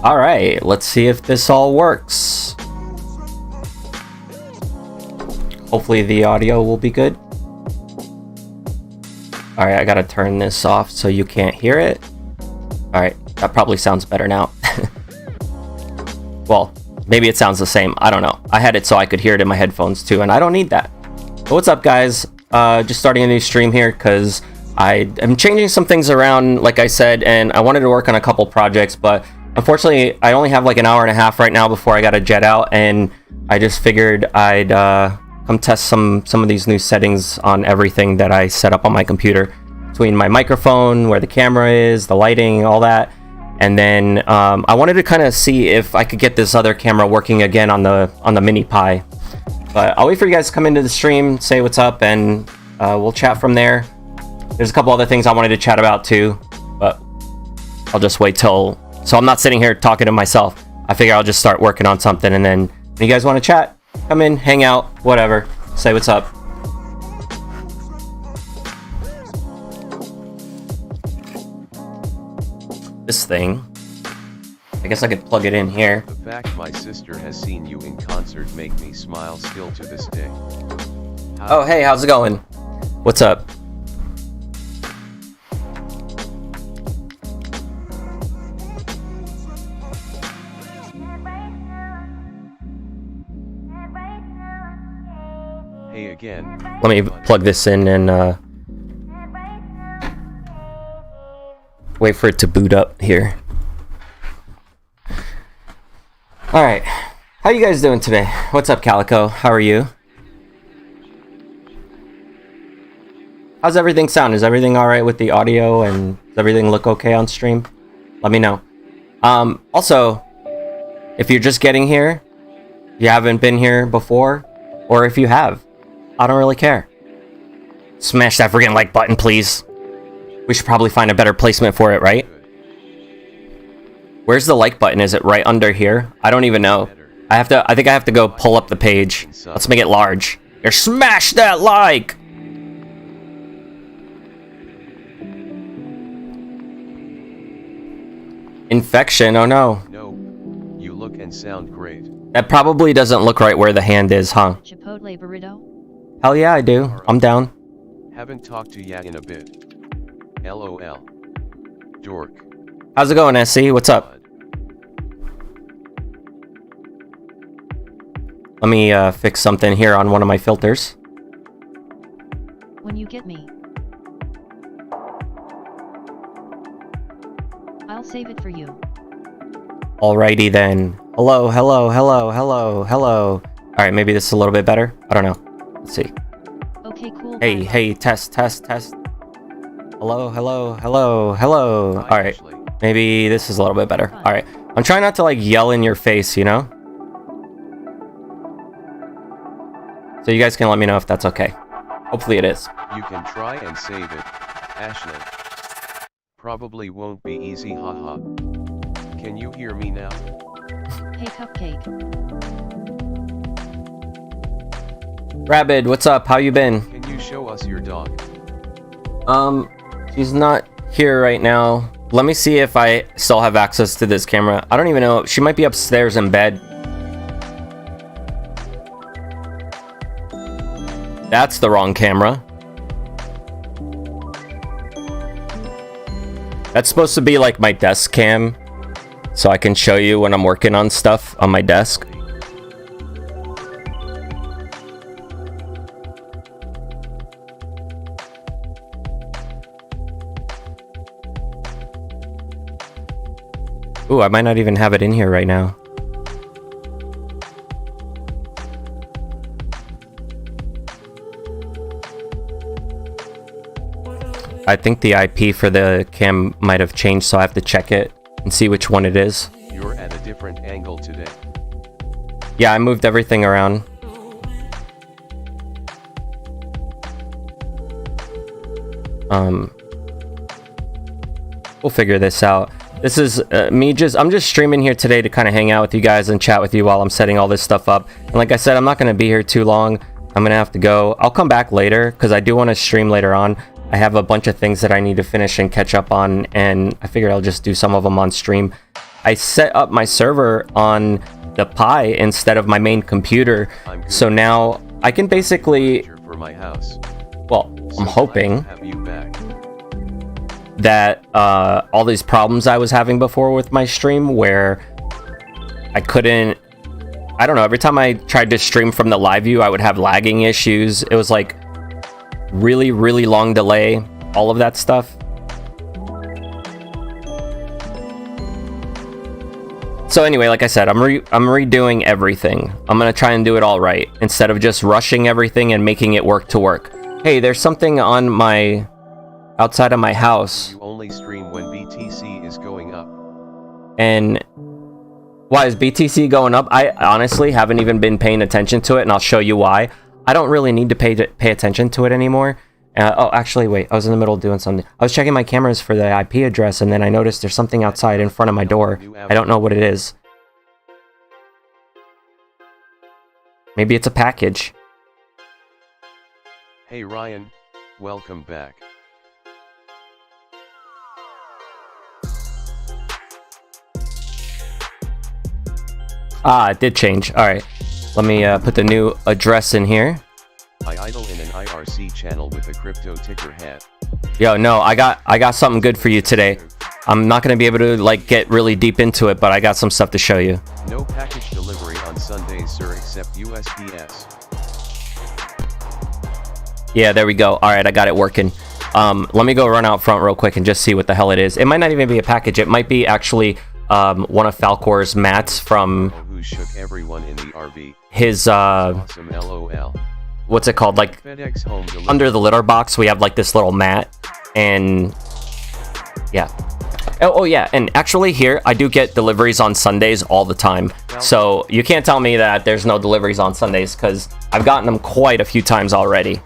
All right, let's see if this all works. Hopefully the audio will be good. All right, I gotta turn this off so you can't hear it. All right, that probably sounds better now. Well, maybe it sounds the same. I don't know. I had it so I could hear it in my headphones too, and I don't need that. But what's up, guys? Just starting a new stream here because I am changing some things around, like I said, and I wanted to work on a couple projects, but unfortunately, I only have like an hour and a half right now before I gotta jet out, and I just figured I'd come test some of these new settings on everything that I set up on my computer, between my microphone, where the camera is, the lighting, all that. And then I wanted to kind of see if I could get this other camera working again on the Mini Pi. But I'll wait for you guys to come into the stream, say what's up, and we'll chat from there. There's a couple other things I wanted to chat about too, but I'll just wait till... So I'm not sitting here talking to myself. I figure I'll just start working on something, and then when you guys want to chat, come in, hang out, whatever. Say what's up. This thing, I guess I could plug it in here. The fact my sister has seen you in concert make me smile still to this day. Oh, hey, how's it going? What's up? Hey again. Let me plug this in and wait for it to boot up here. All right, how you guys doing today? What's up, Calico? How are you? How's everything sound? Is everything all right with the audio, and does everything look okay on stream? Let me know. Also, if you're just getting here, you haven't been here before, or if you have, I don't really care. Smash that freaking like button, please. We should probably find a better placement for it, right? Where's the like button? Is it right under here? I don't even know. I think I have to go pull up the page. Let's make it large. Here, smash that like! Infection, oh no. No, you look and sound great. That probably doesn't look right where the hand is, huh? Chipotle burrito? Hell yeah, I do. I'm down. Haven't talked to ya in a bit. LOL. Dork. How's it going, SC? What's up? Let me fix something here on one of my filters. When you get me, I'll save it for you. Alrighty then. Hello, hello, hello, hello, hello. Alright, maybe this is a little bit better. I don't know. Let's see. Okay, cool. Hey, bye. hey, test, test, test. Hello, hello, hello, hello. Alright, maybe this is a little bit better. Alright, I'm trying not to like yell in your face, you know? So you guys can let me know if that's okay. Hopefully it is. You can try and save it, Ashley. Probably won't be easy, haha. Can you hear me now? Hey, Cupcake. Rabid, what's up? How you been? Can you show us your dog? She's not here right now. Let me see if I still have access to this camera. I don't even know. She might be upstairs in bed. That's the wrong camera. That's supposed to be like my desk cam, so I can show you when I'm working on stuff on my desk. Ooh, I might not even have it in here right now. I think the IP for the cam might have changed, so I have to check it and see which one it is. You're at a different angle today. Yeah, I moved everything around. We'll figure this out. This is I'm just streaming here today to kind of hang out with you guys and chat with you while I'm setting all this stuff up. And like I said, I'm not going to be here too long. I'm going to have to go. I'll come back later because I do want to stream later on. I have a bunch of things that I need to finish and catch up on, and I figured I'll just do some of them on stream. I set up my server on the Pi instead of my main computer. So now I can basically, For my house. well, I'm hoping Have you back. that all these problems I was having before with my stream where I couldn't, I don't know, every time I tried to stream from the live view I would have lagging issues. It was like really long delay, all of that stuff. So anyway, like I said, I'm redoing everything. I'm gonna try and do it all right instead of just rushing everything and making it work to work. Hey, there's something on my outside of my house. You only stream when BTC is going up. And why is BTC going up? I honestly haven't even been paying attention to it, and I'll show you why. I don't really need to pay attention to it anymore. Oh, actually, wait. I was in the middle of doing something. I was checking my cameras for the IP address, and then I noticed there's something outside in front of my door. I don't know what it is. Maybe it's a package. Hey Ryan, welcome back. Ah, it did change. All right. Let me put the new address in here. I idle in an IRC channel with a crypto ticker hat. Yo, no, I got something good for you today. I'm not gonna be able to like get really deep into it, but I got some stuff to show you. No package delivery on Sundays, sir, except USPS. Yeah, there we go. All right, I got it working. Let me go run out front real quick and just see what the hell it is. It might not even be a package. It might be actually one of Falcor's mats from Who shook everyone in the RV. his Awesome LOL. what's it called? Like FedEx home delivery. under the litter box, we have like this little mat, and yeah. Oh yeah, and actually here I do get deliveries on Sundays all the time. So you can't tell me that there's no deliveries on Sundays because I've gotten them quite a few times already.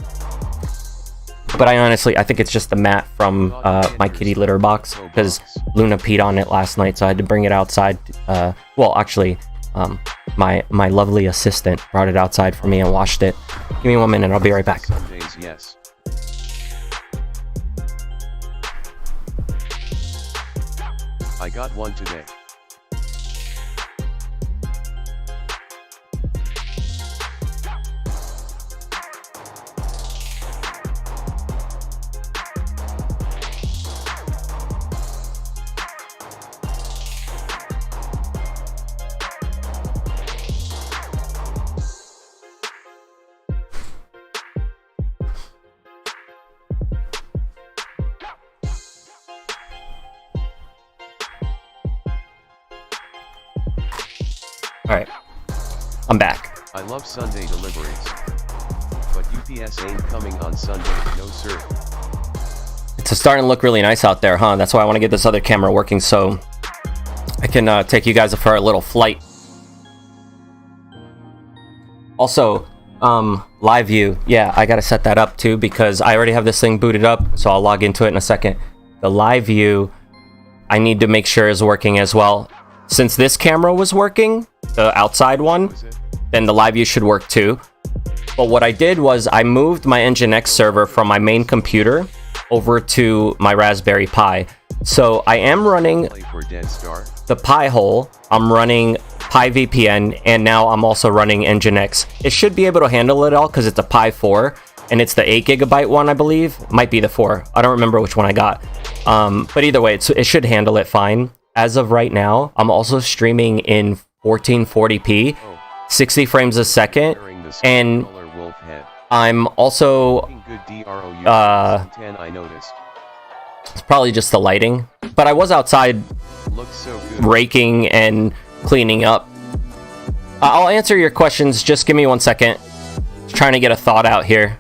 But I think it's just the mat from my kitty litter box because Luna peed on it last night, so I had to bring it outside. Well, actually, my lovely assistant brought it outside for me and washed it. Give me 1 minute, I'll be right back. Sundays, yes. I got one today. Alright, I'm back. I love Sunday deliveries. But UPS ain't coming on Sunday, no sir. It's starting to look really nice out there, huh? That's why I want to get this other camera working so I can take you guys for a little flight. Also, live view. Yeah, I gotta set that up too because I already have this thing booted up, so I'll log into it in a second. The live view, I need to make sure is working as well. Since this camera was working, the outside one, then the live view should work too. But what I did was I moved my Nginx server from my main computer over to my Raspberry Pi. So I am running the Pi hole, I'm running Pi VPN, and now I'm also running Nginx. It should be able to handle it all because it's a Pi 4, and it's the 8GB one, I believe. Might be the 4. I don't remember which one I got. But either way, it should handle it fine. As of right now, I'm also streaming in 1440p, 60 frames a second, and I'm also it's probably just the lighting, but I was outside raking and cleaning up. I'll answer your questions, just give me 1 second. Just trying to get a thought out here.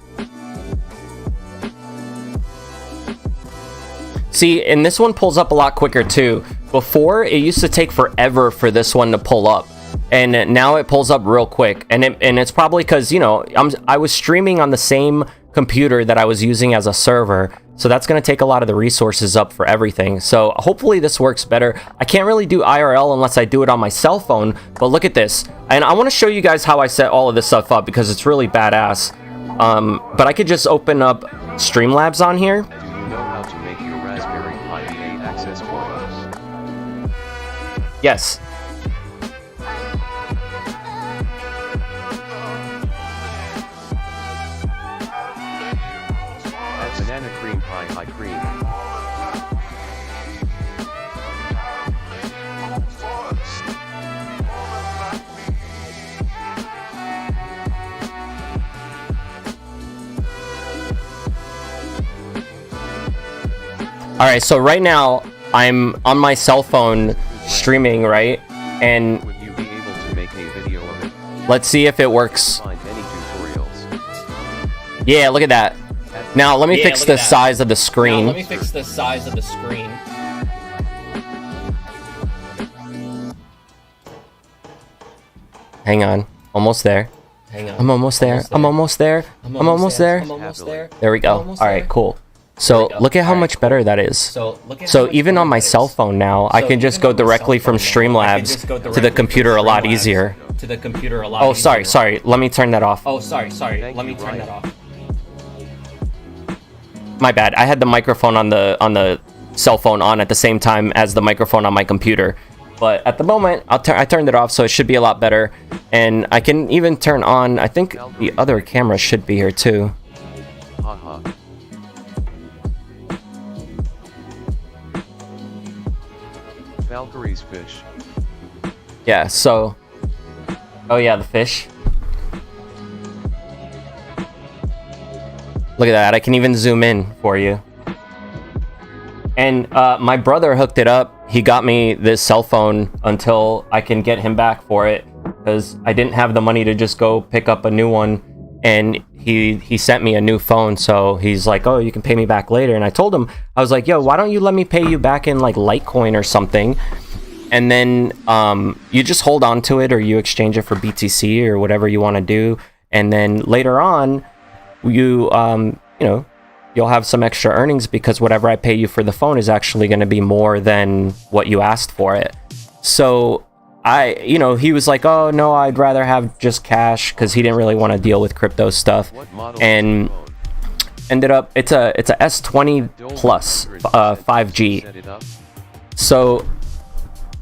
See, and this one pulls up a lot quicker too. Before, it used to take forever for this one to pull up, and now it pulls up real quick. And it's probably because, you know, I was streaming on the same computer that I was using as a server, so that's going to take a lot of the resources up for everything. So hopefully this works better. I can't really do IRL unless I do it on my cell phone, but look at this. And I want to show you guys how I set all of this stuff up because it's really badass. But I could just open up Streamlabs on here. Yes. Add banana cream pie high cream. All right, so right now I'm on my cell phone streaming, right? And Would you be able to make a video of it? let's see if it works. Find any tutorials. Yeah, look at that. Now let me fix the size of the screen. Let me fix the size of the screen. Hang on. Almost there. Hang on. I'm almost there. I'm almost there. I'm almost there. I'm almost there. There we go. Almost All right, there. cool. So look at how much better that is. So look at So how much even better on my that is. cell phone now, I So can just even go on my directly cell from phone now, I can Streamlabs just go to the directly computer from a lot Streamlabs easier. To the computer a lot Oh, easier. sorry. Let me turn that off. Oh, sorry. Thank Let me you, turn that Ryan. off. My bad. I had the microphone on the cell phone on at the same time as the microphone on my computer. But at the moment, I turned it off, so it should be a lot better. And I can even turn on, I think the other camera should be here too. Haha. Valkyrie's fish. Yeah, so... Oh yeah, the fish. Look at that, I can even zoom in for you. And my brother hooked it up. He got me this cell phone until I can get him back for it, because I didn't have the money to just go pick up a new one. And he sent me a new phone, so he's like, oh, you can pay me back later. And I told him, I was like, yo, why don't you let me pay you back in like Litecoin or something? And then you just hold on to it, or you exchange it for BTC or whatever you want to do. And then later on, you know, you'll have some extra earnings, because whatever I pay you for the phone is actually going to be more than what you asked for it. So he was like, oh no, I'd rather have just cash, because he didn't really want to deal with crypto stuff. What model And is the phone? ended up, it's a S20 plus 5G. Set it up. So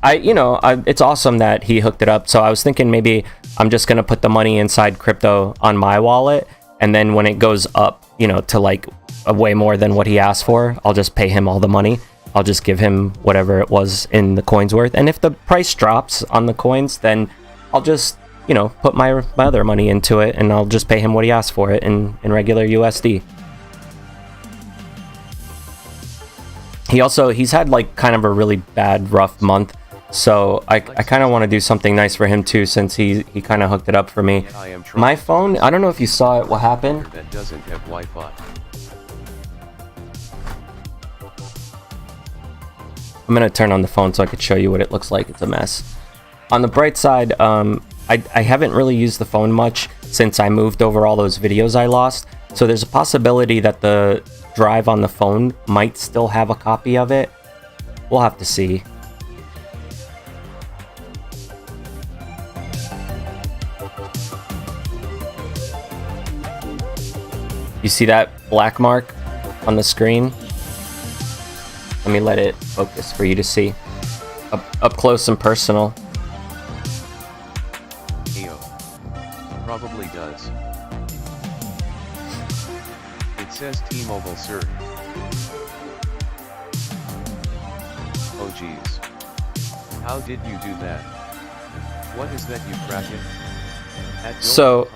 it's awesome that he hooked it up. So I was thinking maybe I'm just going to put the money inside crypto on my wallet, and then when it goes up, to like a way more than what he asked for, I'll just pay him all the money. I'll just give him whatever it was in the coins worth. And if the price drops on the coins, then I'll just, put my other money into it, and I'll just pay him what he asked for it in regular USD. He's had like kind of a really bad, rough month. So I kind of want to do something nice for him too, since he kind of hooked it up for me. I am trying My phone, I don't know if you saw it, what happened. that doesn't have Wi-Fi. I'm going to turn on the phone so I could show you what it looks like. It's a mess. On the bright side, I haven't really used the phone much since I moved over all those videos I lost. So there's a possibility that the drive on the phone might still have a copy of it. We'll have to see. You see that black mark on the screen? Let me let it focus for you to see. Up close and personal. Ayo. Probably does. It says T-Mobile sir. Oh geez. How did you do that? What is that, you crack it? So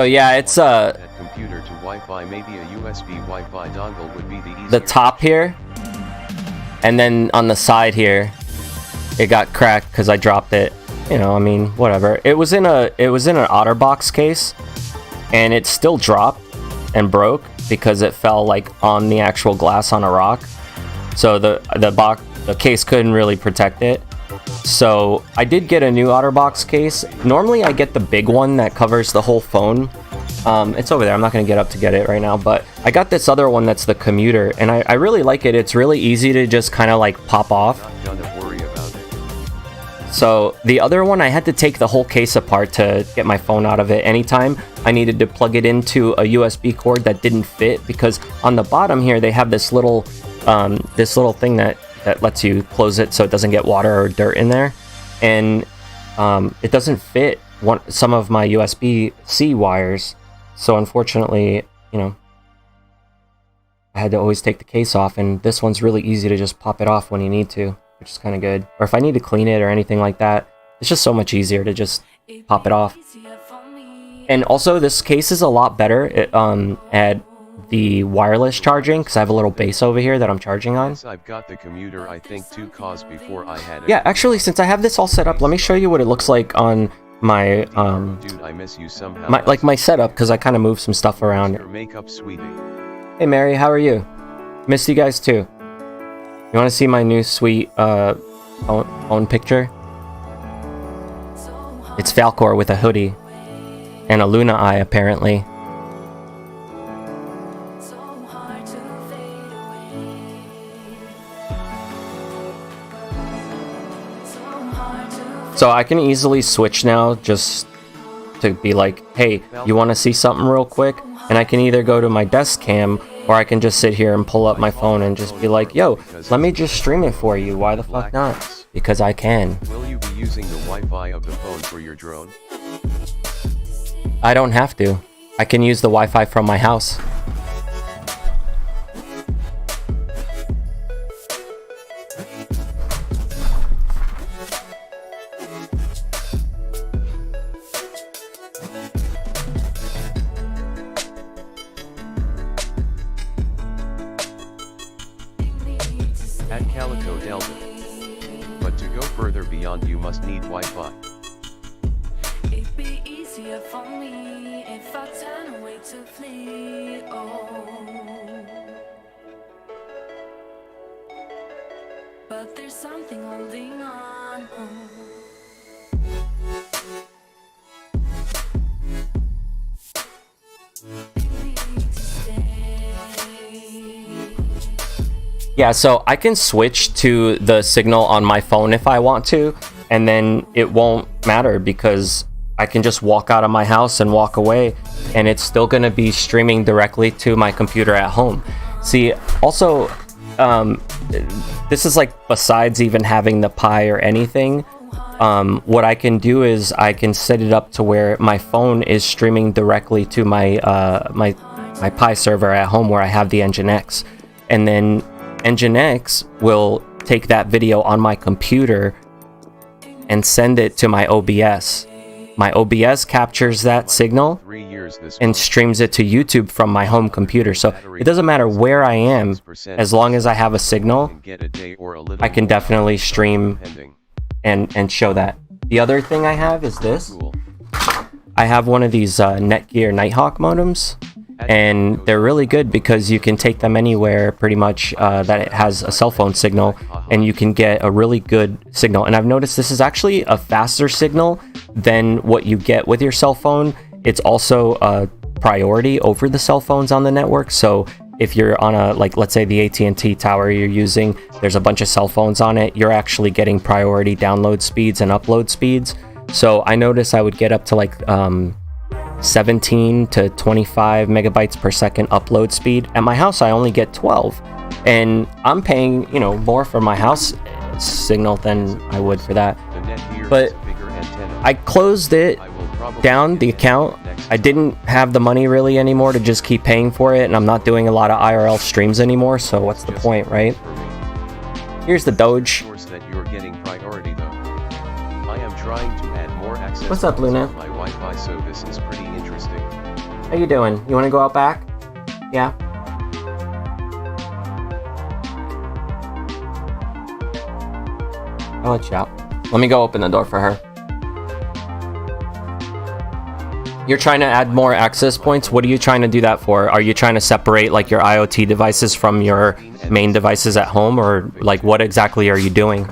yeah, it's that computer to Wi-Fi, maybe a USB Wi-Fi dongle would be the easier. the top here, and then on the side here, it got cracked because I dropped it. I mean, whatever. It was in an OtterBox case, and it still dropped and broke because it fell like on the actual glass on a rock. So the case couldn't really protect it. So I did get a new OtterBox case. Normally I get the big one that covers the whole phone. It's over there. I'm not going to get up to get it right now, but I got this other one that's the commuter, and I really like it. It's really easy to just kind of like pop off. Not gonna worry about it. So the other one, I had to take the whole case apart to get my phone out of it. Anytime I needed to plug it into a USB cord that didn't fit, because on the bottom here they have this little thing that that lets you close it so it doesn't get water or dirt in there, and it doesn't fit some of my USB-C wires, so unfortunately, you know, I had to always take the case off, and this one's really easy to just pop it off when you need to, which is kind of good. Or if I need to clean it or anything like that, it's just so much easier to just pop it off. And also, this case is a lot better at the wireless charging, because I have a little base over here that I'm charging on. I've got the commuter, I think, 2 cause before I had Yeah, actually, since I have this all set up, let me show you what it looks like on my Dude, I miss you somehow. my setup, because I kind of moved some stuff around. Your makeup, sweetie. Hey Mary, how are you? Miss you guys too. You want to see my new sweet phone picture? It's Falcor with a hoodie and a Luna eye, apparently. So I can easily switch now, just to be like, hey, you want to see something real quick? And I can either go to my desk cam, or I can just sit here and pull up my phone and just be like, yo, let me just stream it for you. Why the fuck not? Because I can. Will you be using the Wi-Fi of the phone for your drone? I don't have to. I can use the Wi-Fi from my house. At Calico Delta. But to go further beyond, you must need Wi-Fi. It'd be easier for me if I turn away to flee. Oh, but there's something holding on. Yeah, so I can switch to the signal on my phone if I want to, and then it won't matter because I can just walk out of my house and walk away, and it's still going to be streaming directly to my computer at home. See, also, this is like besides even having the Pi or anything, what I can do is I can set it up to where my phone is streaming directly to my my Pi server at home where I have the Nginx, and then Nginx will take that video on my computer and send it to my OBS. My OBS captures that signal and streams it to YouTube from my home computer. So it doesn't matter where I am, as long as I have a signal, I can definitely stream and show that. The other thing I have is this. I have one of these Netgear Nighthawk modems, and they're really good because you can take them anywhere pretty much that it has a cell phone signal, and you can get a really good signal. And I've noticed this is actually a faster signal than what you get with your cell phone. It's also a priority over the cell phones on the network. So if you're on a, like, let's say the AT&T tower you're using, there's a bunch of cell phones on it, you're actually getting priority download speeds and upload speeds. So I noticed I would get up to like 17 to 25 megabytes per second upload speed. At my house, I only get 12, and I'm paying, you know, more for my house signal than I would for that. But I closed it down, the account. I didn't have the money really anymore to just keep paying for it, and I'm not doing a lot of IRL streams anymore, so what's the point, right? Here's the Doge. What's up, Luna? My Wi-Fi, so this is pretty interesting. How you doing? You want to go out back? Yeah? I'll let you out. Let me go open the door for her. You're trying to add more access points? What are you trying to do that for? Are you trying to separate like your IoT devices from your main devices at home, or like what exactly are you doing?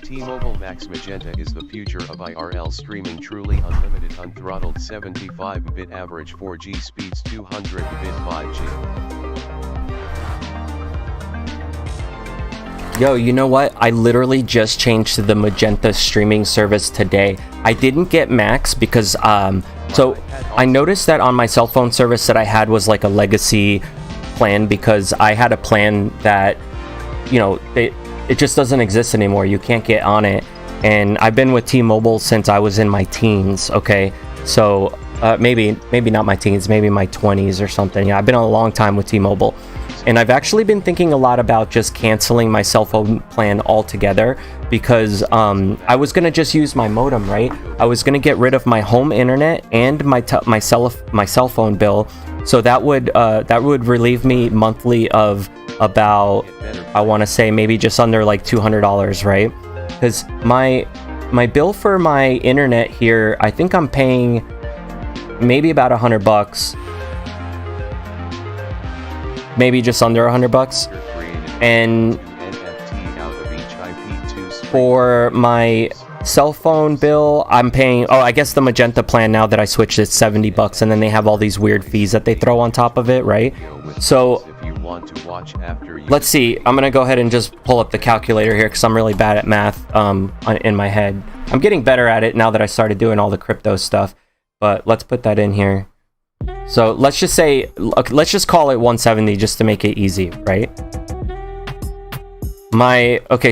T-Mobile Max Magenta is the future of IRL streaming, truly unlimited, unthrottled 75-bit average 4G speeds, 200-bit 5G. Yo, you know what? I literally just changed to the Magenta streaming service today. I didn't get Max because So I noticed that on my cell phone service that I had was like a legacy plan, because I had a plan that, you know, it just doesn't exist anymore. You can't get on it. And I've been with T-Mobile since I was in my teens, okay? So maybe not my teens, maybe my 20s or something. Yeah, I've been a long time with T-Mobile. And I've actually been thinking a lot about just canceling my cell phone plan altogether, because I was gonna just use my modem, right? I was gonna get rid of my home internet and my cell phone bill, so that would relieve me monthly of about, I want to say maybe just under like $200, right? Because my bill for my internet here, I think I'm paying maybe about $100. Maybe just under $100, and for my cell phone bill, I'm paying, oh, I guess the Magenta plan, now that I switched, it's $70, and then they have all these weird fees that they throw on top of it, right? So let's see, I'm gonna go ahead and just pull up the calculator here, because I'm really bad at math in my head. I'm getting better at it now that I started doing all the crypto stuff, but let's put that in here. So let's just say, let's just call it 170 just to make it easy, right?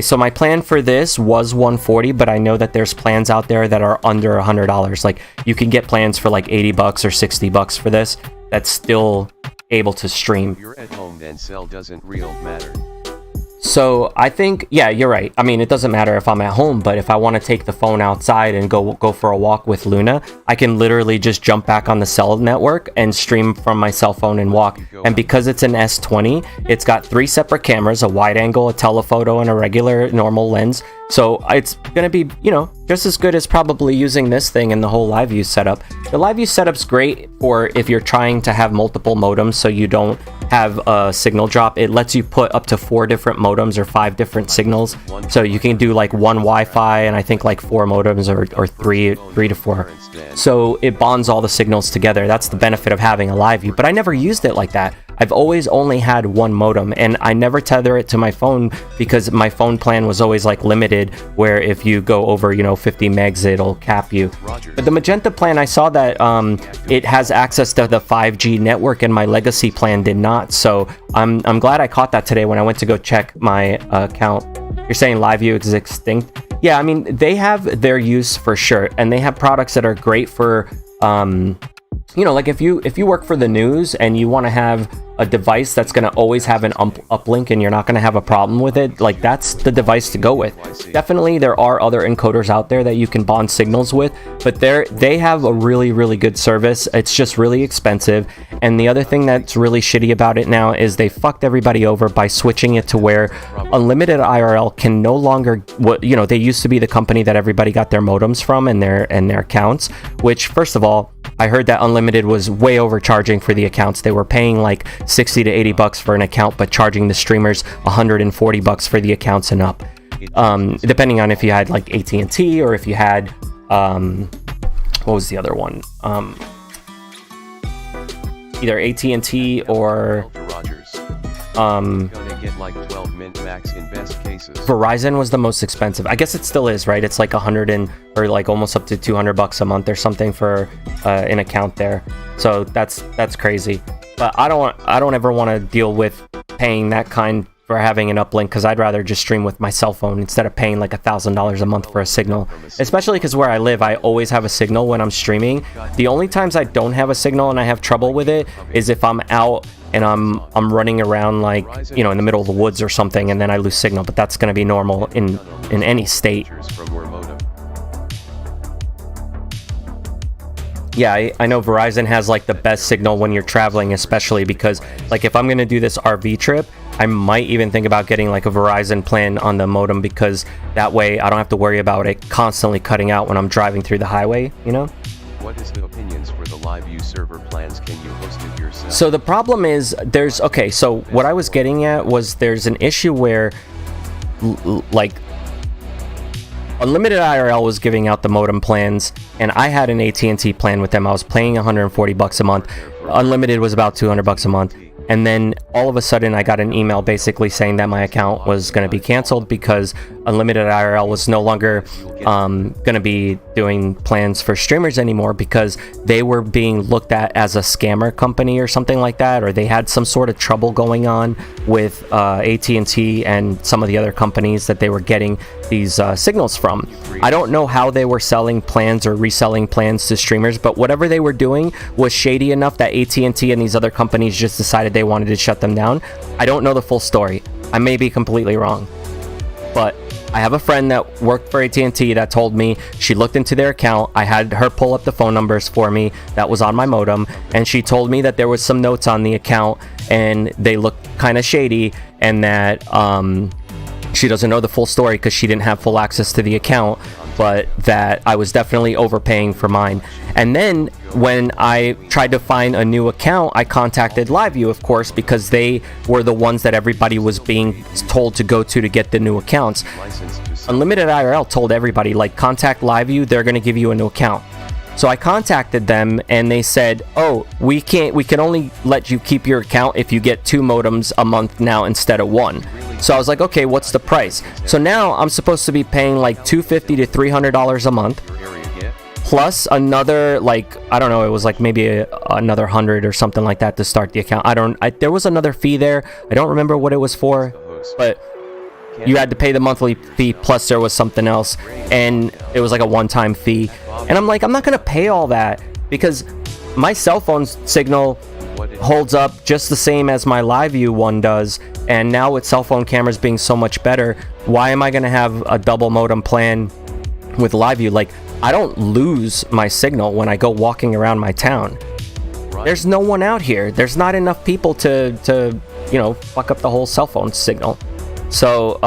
So my plan for this was 140, but I know that there's plans out there that are under $100. Like, you can get plans for like $80 or $60 for this. That's still able to stream. If you're at home, then cell doesn't really matter. So I think, yeah, you're right. I mean, it doesn't matter if I'm at home, but if I want to take the phone outside and go for a walk with Luna, I can literally just jump back on the cell network and stream from my cell phone and walk. And because it's an S20, it's got 3 separate cameras, a wide angle, a telephoto, and a regular normal lens. So it's going to be, you know, just as good as probably using this thing and the whole live view setup. The live view setup's great for if you're trying to have multiple modems so you don't have a signal drop. It lets you put up to 4 different modems or 5 different signals. So you can do like 1 Wi-Fi and I think like 4 modems or 3 to 4. So it bonds all the signals together. That's the benefit of having a live view. But I never used it like that. I've always only had 1 modem, and I never tether it to my phone because my phone plan was always like limited, where if you go over, you know, 50 megs, it'll cap you. But the Magenta plan, I saw that it has access to the 5G network, and my legacy plan did not. So I'm glad I caught that today when I went to go check my account. You're saying LiveView is extinct? Yeah, I mean, they have their use for sure, and they have products that are great for you know, like if you work for the news and you want to have a device that's going to always have an uplink and you're not going to have a problem with it, like that's the device to go with. Definitely there are other encoders out there that you can bond signals with, but they have a really good service. It's just really expensive. And the other thing that's really shitty about it now is they fucked everybody over by switching it to where Unlimited IRL can no longer, you know, they used to be the company that everybody got their modems from and their accounts, which first of all, I heard that Unlimited was way overcharging for the accounts. They were paying like $60 to $80 for an account, but charging the streamers $140 for the accounts and up. Depending on if you had like AT&T or if you had, what was the other one? Either AT&T or gonna get like 12 mint max in best cases. Verizon was the most expensive. I guess it still is, right? It's like or like almost up to $200 a month or something for an account there. So that's crazy. But I don't ever want to deal with paying that kind for having an uplink, because I'd rather just stream with my cell phone instead of paying like $1,000 a month for a signal. Especially because where I live, I always have a signal when I'm streaming. The only times I don't have a signal and I have trouble with it is if I'm out and I'm running around, like, you know, in the middle of the woods or something, and then I lose signal. But that's going to be normal in any state. Yeah, I know Verizon has like the best signal when you're traveling, especially because like if I'm going to do this RV trip, I might even think about getting like a Verizon plan on the modem, because that way I don't have to worry about it constantly cutting out when I'm driving through the highway, you know? What is the opinions for the LiveView server plans? Can you host it yourself? So the problem is so what I was getting at was there's an issue where like Unlimited IRL was giving out the modem plans, and I had an AT&T plan with them. I was paying $140 a month. Unlimited was about $200 a month. And then all of a sudden I got an email basically saying that my account was going to be canceled because Unlimited IRL was no longer going to be doing plans for streamers anymore, because they were being looked at as a scammer company or something like that, or they had some sort of trouble going on with AT&T and some of the other companies that they were getting these signals from. I don't know how they were selling plans or reselling plans to streamers, but whatever they were doing was shady enough that AT&T and these other companies just decided they wanted to shut them down. I don't know the full story. I may be completely wrong, but I have a friend that worked for AT&T that told me she looked into their account. I had her pull up the phone numbers for me that was on my modem, and she told me that there was some notes on the account and they looked kind of shady, and that she doesn't know the full story because she didn't have full access to the account, but that I was definitely overpaying for mine. And then when I tried to find a new account, I contacted LiveView, of course, because they were the ones that everybody was being told to go to get the new accounts. Unlimited IRL told everybody, like, contact LiveView, they're going to give you a new account. So I contacted them and they said, oh, we can only let you keep your account if you get 2 modems a month now instead of 1. So I was like, okay, what's the price? So now I'm supposed to be paying like $250 to $300 a month, plus another, like, I don't know, it was like maybe another 100 or something like that to start the account. There was another fee there. I don't remember what it was for, but you had to pay the monthly fee, plus there was something else, and it was like a one-time fee. And I'm like, I'm not gonna pay all that, because my cell phone signal holds up just the same as my LiveView one does, and now with cell phone cameras being so much better, why am I gonna have a double modem plan with LiveView? Like, I don't lose my signal when I go walking around my town. There's no one out here. There's not enough people to fuck up the whole cell phone signal. So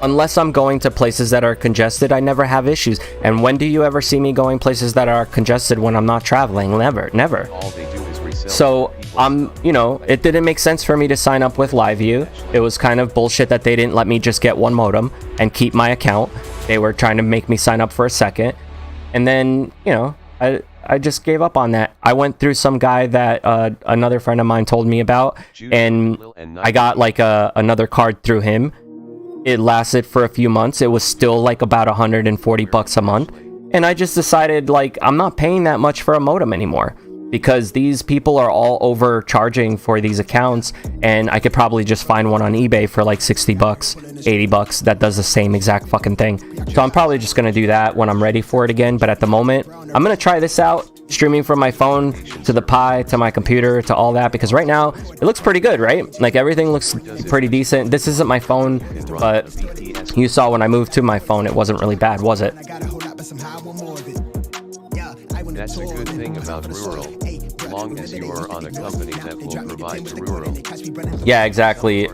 unless I'm going to places that are congested, I never have issues. And when do you ever see me going places that are congested when I'm not traveling? Never. All they do is resell. So it didn't make sense for me to sign up with LiveView. It was kind of bullshit that they didn't let me just get one modem and keep my account. They were trying to make me sign up for a second, and then I just gave up on that. I went through some guy that another friend of mine told me about, and I got like another card through him. It lasted for a few months. It was still like about $140 a month, and I just decided, like, I'm not paying that much for a modem anymore, because these people are all overcharging for these accounts, and I could probably just find one on eBay for like $60, $80 that does the same exact fucking thing. So I'm probably just gonna do that when I'm ready for it again, but at the moment, I'm gonna try this out, streaming from my phone to the Pi, to my computer, to all that, because right now, it looks pretty good, right? Like, everything looks pretty decent. This isn't my phone, but you saw when I moved to my phone, it wasn't really bad, was it? That's a good thing about rural, long as you are on a company that will provide to rural. Yeah, exactly.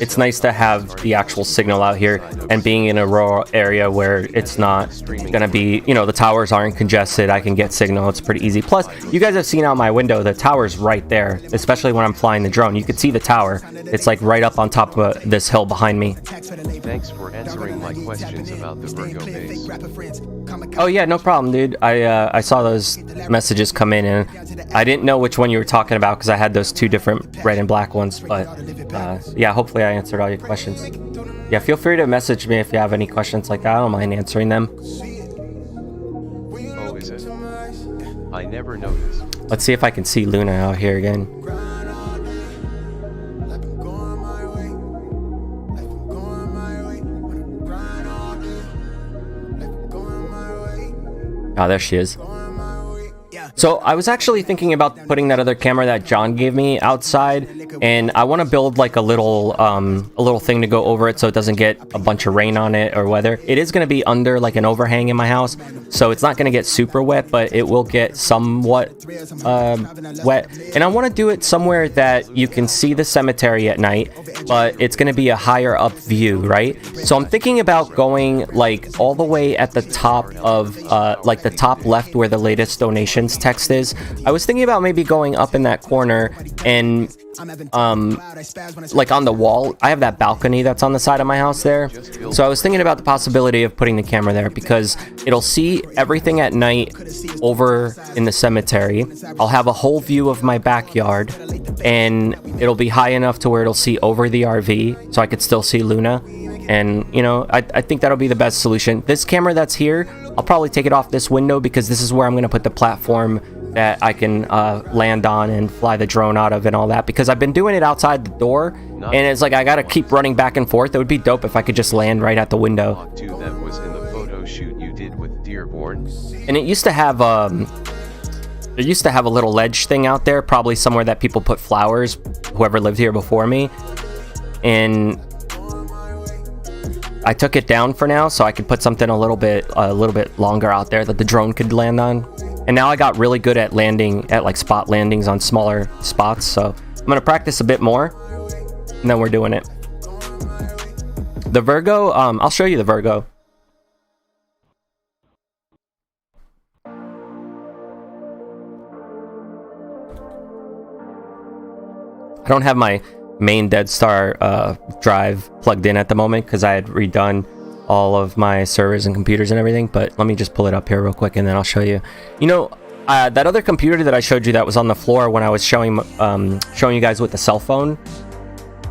It's nice to have the actual signal out here, and being in a rural area where it's not gonna be, the towers aren't congested. I can get signal. It's pretty easy. Plus, you guys have seen out my window, the tower's right there, especially when I'm flying the drone. You can see the tower. It's like right up on top of this hill behind me. Thanks for answering my questions about the Virgo base. Oh yeah, no problem, dude. I saw those messages come in, and I didn't know which one you were talking about because I had those 2 different red and black ones. But yeah, hopefully I answered all your questions. Yeah, feel free to message me if you have any questions like that. I don't mind answering them. Oh, is it? I never noticed. Let's see if I can see Luna out here again. Oh, there she is. So I was actually thinking about putting that other camera that John gave me outside, and I want to build like a little thing to go over it so it doesn't get a bunch of rain on it or weather. It is going to be under like an overhang in my house, so it's not going to get super wet, but it will get somewhat wet. And I want to do it somewhere that you can see the cemetery at night, but it's going to be a higher up view, right? So I'm thinking about going like all the way at the top of like the top left where the latest donations text next is I was thinking about maybe going up in that corner and like on the wall. I have that balcony that's on the side of my house there, so I was thinking about the possibility of putting the camera there because it'll see everything at night over in the cemetery. I'll have a whole view of my backyard, and it'll be high enough to where it'll see over the RV, so I could still see Luna. And you know, I think that'll be the best solution. This camera that's here, I'll probably take it off this window because this is where I'm going to put the platform that I can land on and fly the drone out of and all that, because I've been doing it outside the door and it's like I gotta keep running back and forth. It would be dope if I could just land right at the window. That was in the photo shoot you did with Dearborn. And it used to have a little ledge thing out there, probably somewhere that people put flowers, whoever lived here before me, and I took it down for now so I could put something a little bit longer out there that the drone could land on. And now I got really good at landing at like spot landings on smaller spots, so I'm gonna practice a bit more and then we're doing it. The Virgo, I'll show you the Virgo. I don't have my main Dead Star drive plugged in at the moment because I had redone all of my servers and computers and everything, but let me just pull it up here real quick and then I'll show you. You know, that other computer that I showed you that was on the floor when I was showing you guys with the cell phone,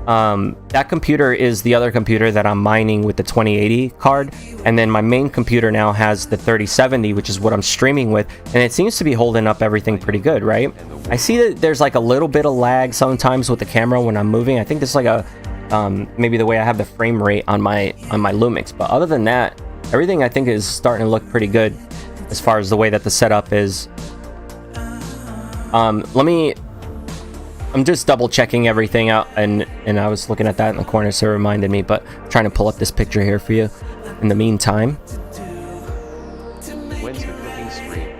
that computer is the other computer that I'm mining with the 2080 card, and then my main computer now has the 3070, which is what I'm streaming with, and it seems to be holding up everything pretty good, right? I see that there's like a little bit of lag sometimes with the camera when I'm moving. I think this is like a maybe the way I have the frame rate on my Lumix, but other than that, everything I think is starting to look pretty good as far as the way that the setup is. I'm just double checking everything out, and I was looking at that in the corner, so it reminded me, but I'm trying to pull up this picture here for you in the meantime. When's the cooking stream?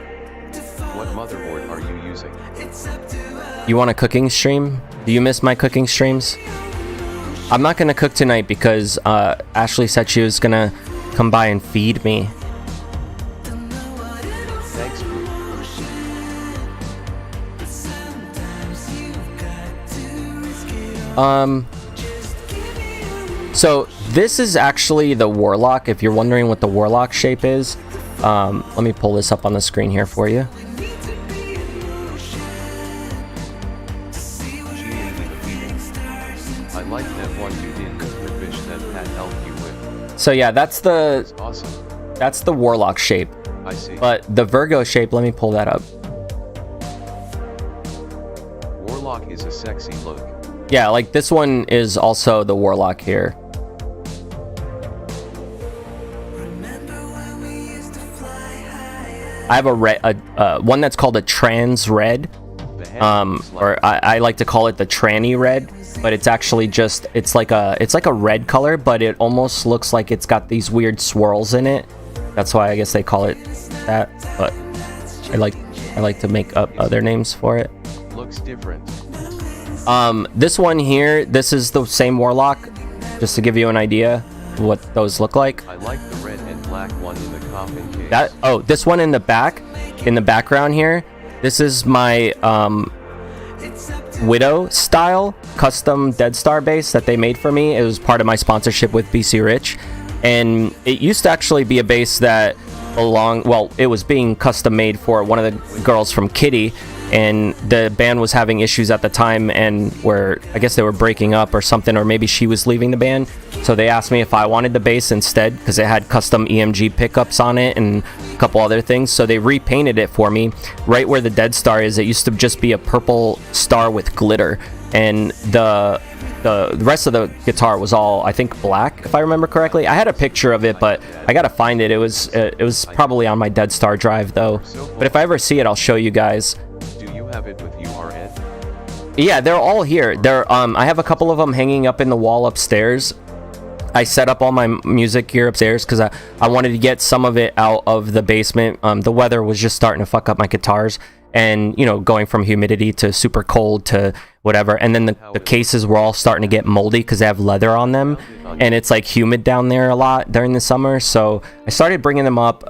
What motherboard are you using? You want a cooking stream? Do you miss my cooking streams? I'm not gonna cook tonight because Ashley said she was gonna come by and feed me. Thanks, boo. So this is actually the Warlock, if you're wondering what the Warlock shape is. Let me pull this up on the screen here for you. I like that one you did with the fish that Pat helped you with. So yeah, that's the Awesome. that's the Warlock shape. I see. But the Virgo shape, let me pull that up. Warlock is a sexy look. Yeah, like this one is also the Warlock here. I have a red, one that's called a trans red, or I like to call it the tranny red, but it's actually just it's like a red color, but it almost looks like it's got these weird swirls in it. That's why I guess they call it that. But I like to make up other names for it. Looks different. This one here, this is the same Warlock, just to give you an idea what those look like. I like the red and black one in the coffin case. This one in the background here, this is my Widow style custom Dead Star base that they made for me. It was part of my sponsorship with BC Rich, and it used to actually be a base that it was being custom made for one of the girls from Kitty, and the band was having issues at the time, and I guess they were breaking up or something, or maybe she was leaving the band, so they asked me if I wanted the bass instead because it had custom EMG pickups on it and a couple other things. So they repainted it for me right where the Dead Star is. It used to just be a purple star with glitter, and the rest of the guitar was all, I think, black, if I remember correctly. I had a picture of it, but I gotta find it. It was probably on my Dead Star drive though, but if I ever see it, I'll show you guys. Do you have it with you, RN? Yeah, they're all here. I have a couple of them hanging up in the wall upstairs. I set up all my music gear upstairs because I wanted to get some of it out of the basement. The weather was just starting to fuck up my guitars, and you know, going from humidity to super cold to whatever, and then the cases were all starting to get moldy because they have leather on them, and it's like humid down there a lot during the summer. So I started bringing them up,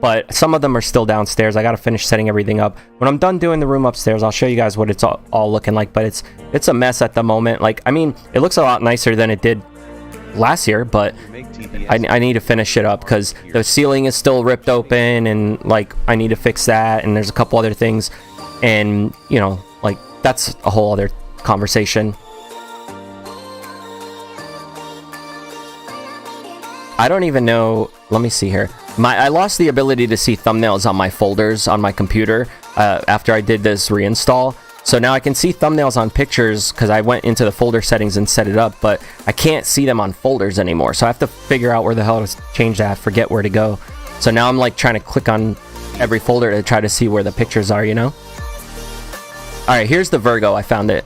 but some of them are still downstairs. I got to finish setting everything up. When I'm done doing the room upstairs, I'll show you guys what it's all looking like, but it's a mess at the moment. Like, I mean, it looks a lot nicer than it did last year, but I need to finish it up because the ceiling is still ripped open, and like I need to fix that, and there's a couple other things, and you know, like that's a whole other conversation. I don't even know. Let me see here. I lost the ability to see thumbnails on my folders on my computer after I did this reinstall. So now I can see thumbnails on pictures because I went into the folder settings and set it up, but I can't see them on folders anymore. So I have to figure out where the hell to change that. I forget where to go. So now I'm like trying to click on every folder to try to see where the pictures are, you know? All right, here's the Virgo. I found it.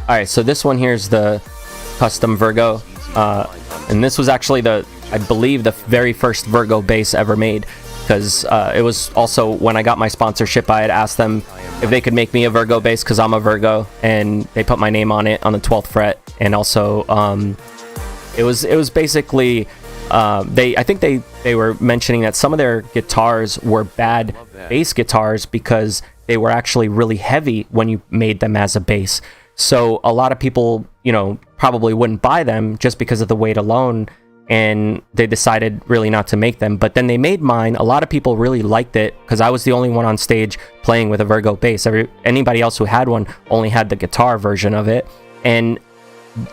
All right, so this one here is the custom Virgo. And this was actually I believe the very first Virgo base ever made, because it was also when I got my sponsorship, I had asked them if they could make me a Virgo base because I'm a Virgo, and they put my name on it on the 12th fret. And also it was basically I think they were mentioning that some of their guitars were bad bass guitars because they were actually really heavy when you made them as a bass. So a lot of people, you know, probably wouldn't buy them just because of the weight alone, and they decided really not to make them. But then they made mine. A lot of people really liked it because I was the only one on stage playing with a Virgo bass. Anybody else who had one only had the guitar version of it, and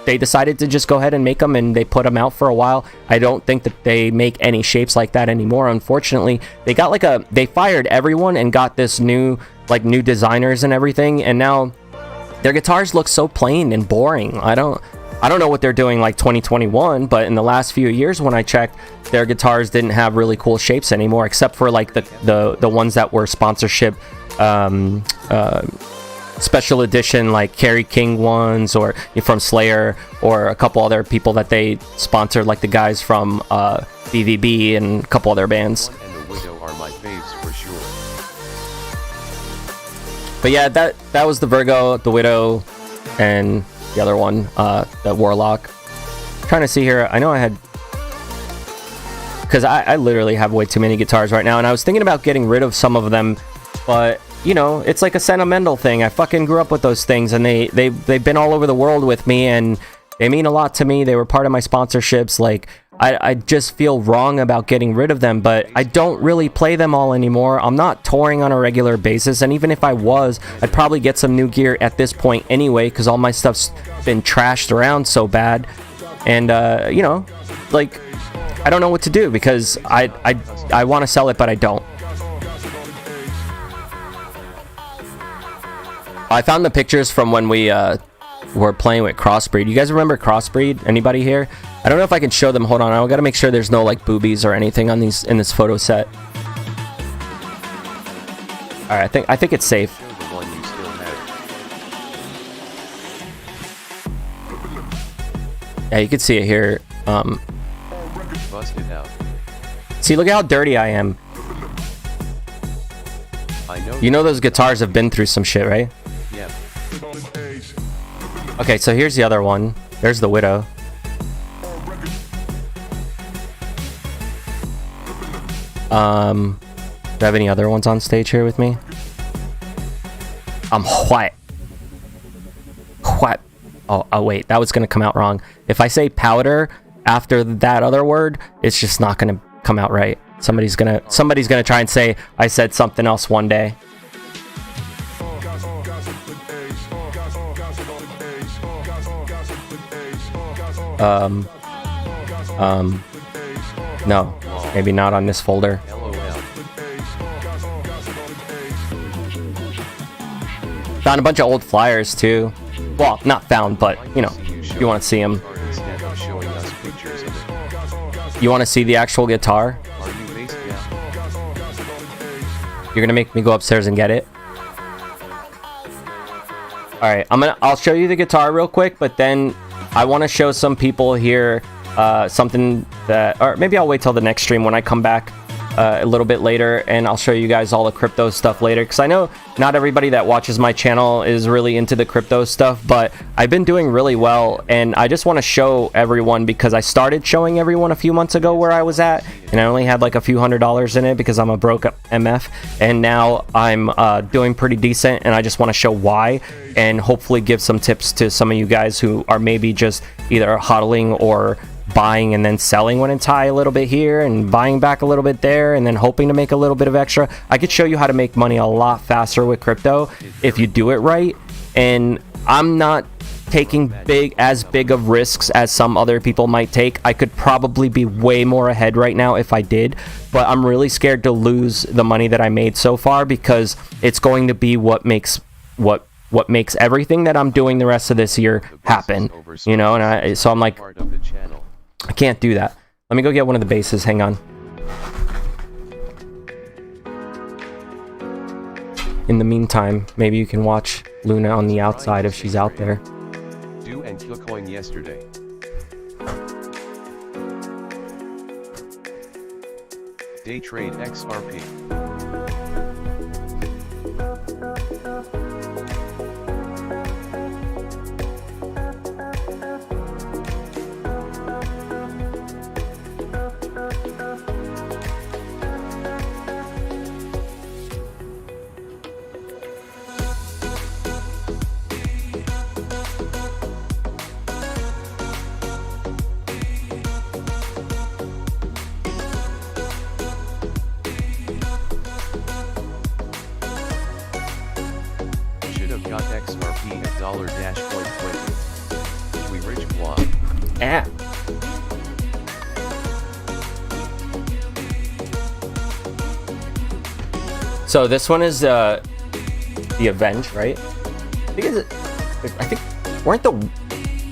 they decided to just go ahead and make them, and they put them out for a while. I don't think that they make any shapes like that anymore, unfortunately. They got they fired everyone and got this new designers and everything, and now their guitars look so plain and boring. I don't know what they're doing like 2021, but in the last few years when I checked, their guitars didn't have really cool shapes anymore, except for like the ones that were sponsorship special edition, like Kerry King ones, or from Slayer, or a couple other people that they sponsored, like the guys from BVB and a couple other bands. And the Widow are my faves for sure. But yeah, that was the Virgo, the Widow, and the other one, the Warlock. I'm trying to see here. I know I had, because I literally have way too many guitars right now, and I was thinking about getting rid of some of them, but you know, it's like a sentimental thing. I fucking grew up with those things, and they've been all over the world with me, and they mean a lot to me. They were part of my sponsorships. Like, I just feel wrong about getting rid of them, but I don't really play them all anymore. I'm not touring on a regular basis, and even if I was, I'd probably get some new gear at this point anyway, because all my stuff's been trashed around so bad. And you know, like, I don't know what to do, because I want to sell it, but I don't. I found the pictures from when we were playing with Crossbreed. You guys remember Crossbreed? Anybody here? I don't know if I can show them. Hold on, I gotta make sure there's no like boobies or anything on these in this photo set. All right, I think it's safe. Show the one you still have. Yeah, you can see it here. Bust it out. See, look at how dirty I am. I know. You know those guitars have been through some shit, right? Yeah. Okay, so here's the other one. There's the Widow. Do I have any other ones on stage here with me? What? Oh wait, that was gonna come out wrong. If I say powder after that other word, it's just not gonna come out right. Somebody's gonna try and say I said something else one day. No, maybe not on this folder. LOL. Found a bunch of old flyers too. Well, not found, but you know, you want to see them. Instead of showing us pictures of it. You want to see the actual guitar? Are you based now? You're gonna make me go upstairs and get it. All right, I'll show you the guitar real quick, but then I want to show some people here something that, or maybe I'll wait till the next stream when I come back. a little bit later, and I'll show you guys all the crypto stuff later, because I know not everybody that watches my channel is really into the crypto stuff, but I've been doing really well, and I just want to show everyone, because I started showing everyone a few months ago where I was at, and I only had like a few $100s in it because I'm a broke MF, and now I'm doing pretty decent, and I just want to show why, and hopefully give some tips to some of you guys who are maybe just either hodling or buying and then selling when it's high a little bit here and buying back a little bit there and then hoping to make a little bit of extra. I could show you how to make money a lot faster with crypto if you do it right, and I'm not taking as big of risks as some other people might take. I could probably be way more ahead right now if I did, but I'm really scared to lose the money that I made so far, because it's going to be what makes everything that I'm doing the rest of this year happen, you know. And so I'm like, I can't do that. Let me go get one of the bases. Hang on. In the meantime, maybe you can watch Luna on the outside if she's out there. Do and kill coin yesterday. Day trade XRP. Got XRP at $.20. We rich block. Ah. So this one is the Avenge, right? I think weren't the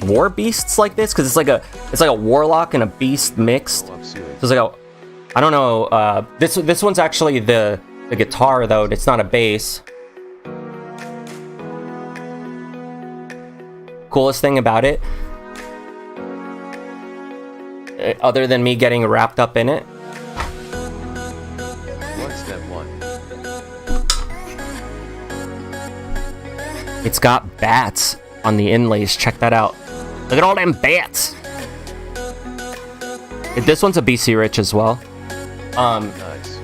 war beasts like this? Because it's like a warlock and a beast mixed. So it's like a, I don't know. This one's actually the guitar though. It's not a bass. Coolest thing about it, other than me getting wrapped up in it. What's that one? It's got bats on the inlays. Check that out. Look at all them bats. This one's a BC Rich as well. Nice.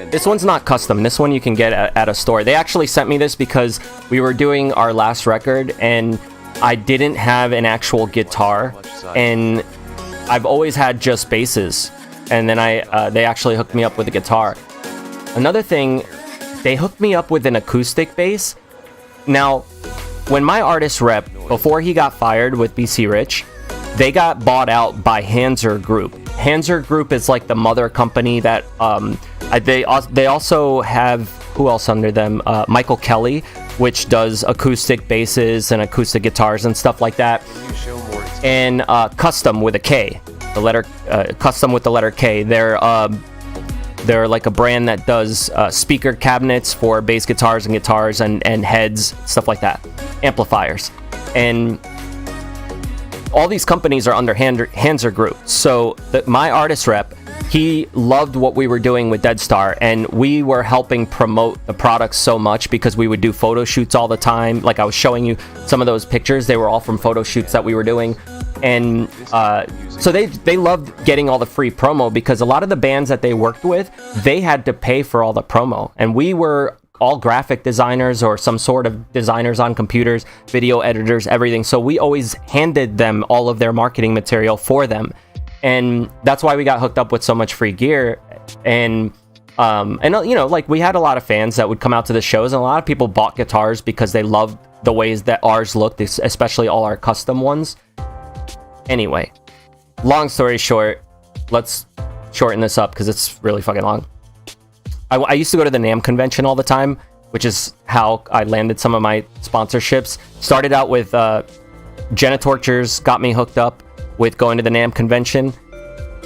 This one's not custom. This one you can get at a store. They actually sent me this because we were doing our last record and I didn't have an actual guitar, and I've always had just basses, and then they actually hooked me up with a guitar. Another thing, they hooked me up with an acoustic bass. Now, when my artist rep, before he got fired with BC Rich, they got bought out by Hanser Group. Hanser Group is like the mother company that they also have, who else under them? Michael Kelly, which does acoustic basses and acoustic guitars and stuff like that. And Custom with a K, the letter Custom with the letter K. They're like a brand that does speaker cabinets for bass guitars and guitars and heads, stuff like that, amplifiers, and all these companies are under Hanser Group. So my artist rep, he loved what we were doing with Dead Star, and we were helping promote the products so much because we would do photo shoots all the time. Like I was showing you some of those pictures, they were all from photo shoots that we were doing. And so they loved getting all the free promo, because a lot of the bands that they worked with, they had to pay for all the promo, and we were all graphic designers or some sort of designers on computers, video editors, everything. So we always handed them all of their marketing material for them. And that's why we got hooked up with so much free gear. And you know, like we had a lot of fans that would come out to the shows, and a lot of people bought guitars because they loved the ways that ours looked, especially all our custom ones. Anyway, long story short, let's shorten this up because it's really fucking long. I used to go to the NAMM convention all the time, which is how I landed some of my sponsorships. Started out with Genitortures, got me hooked up with going to the NAMM convention.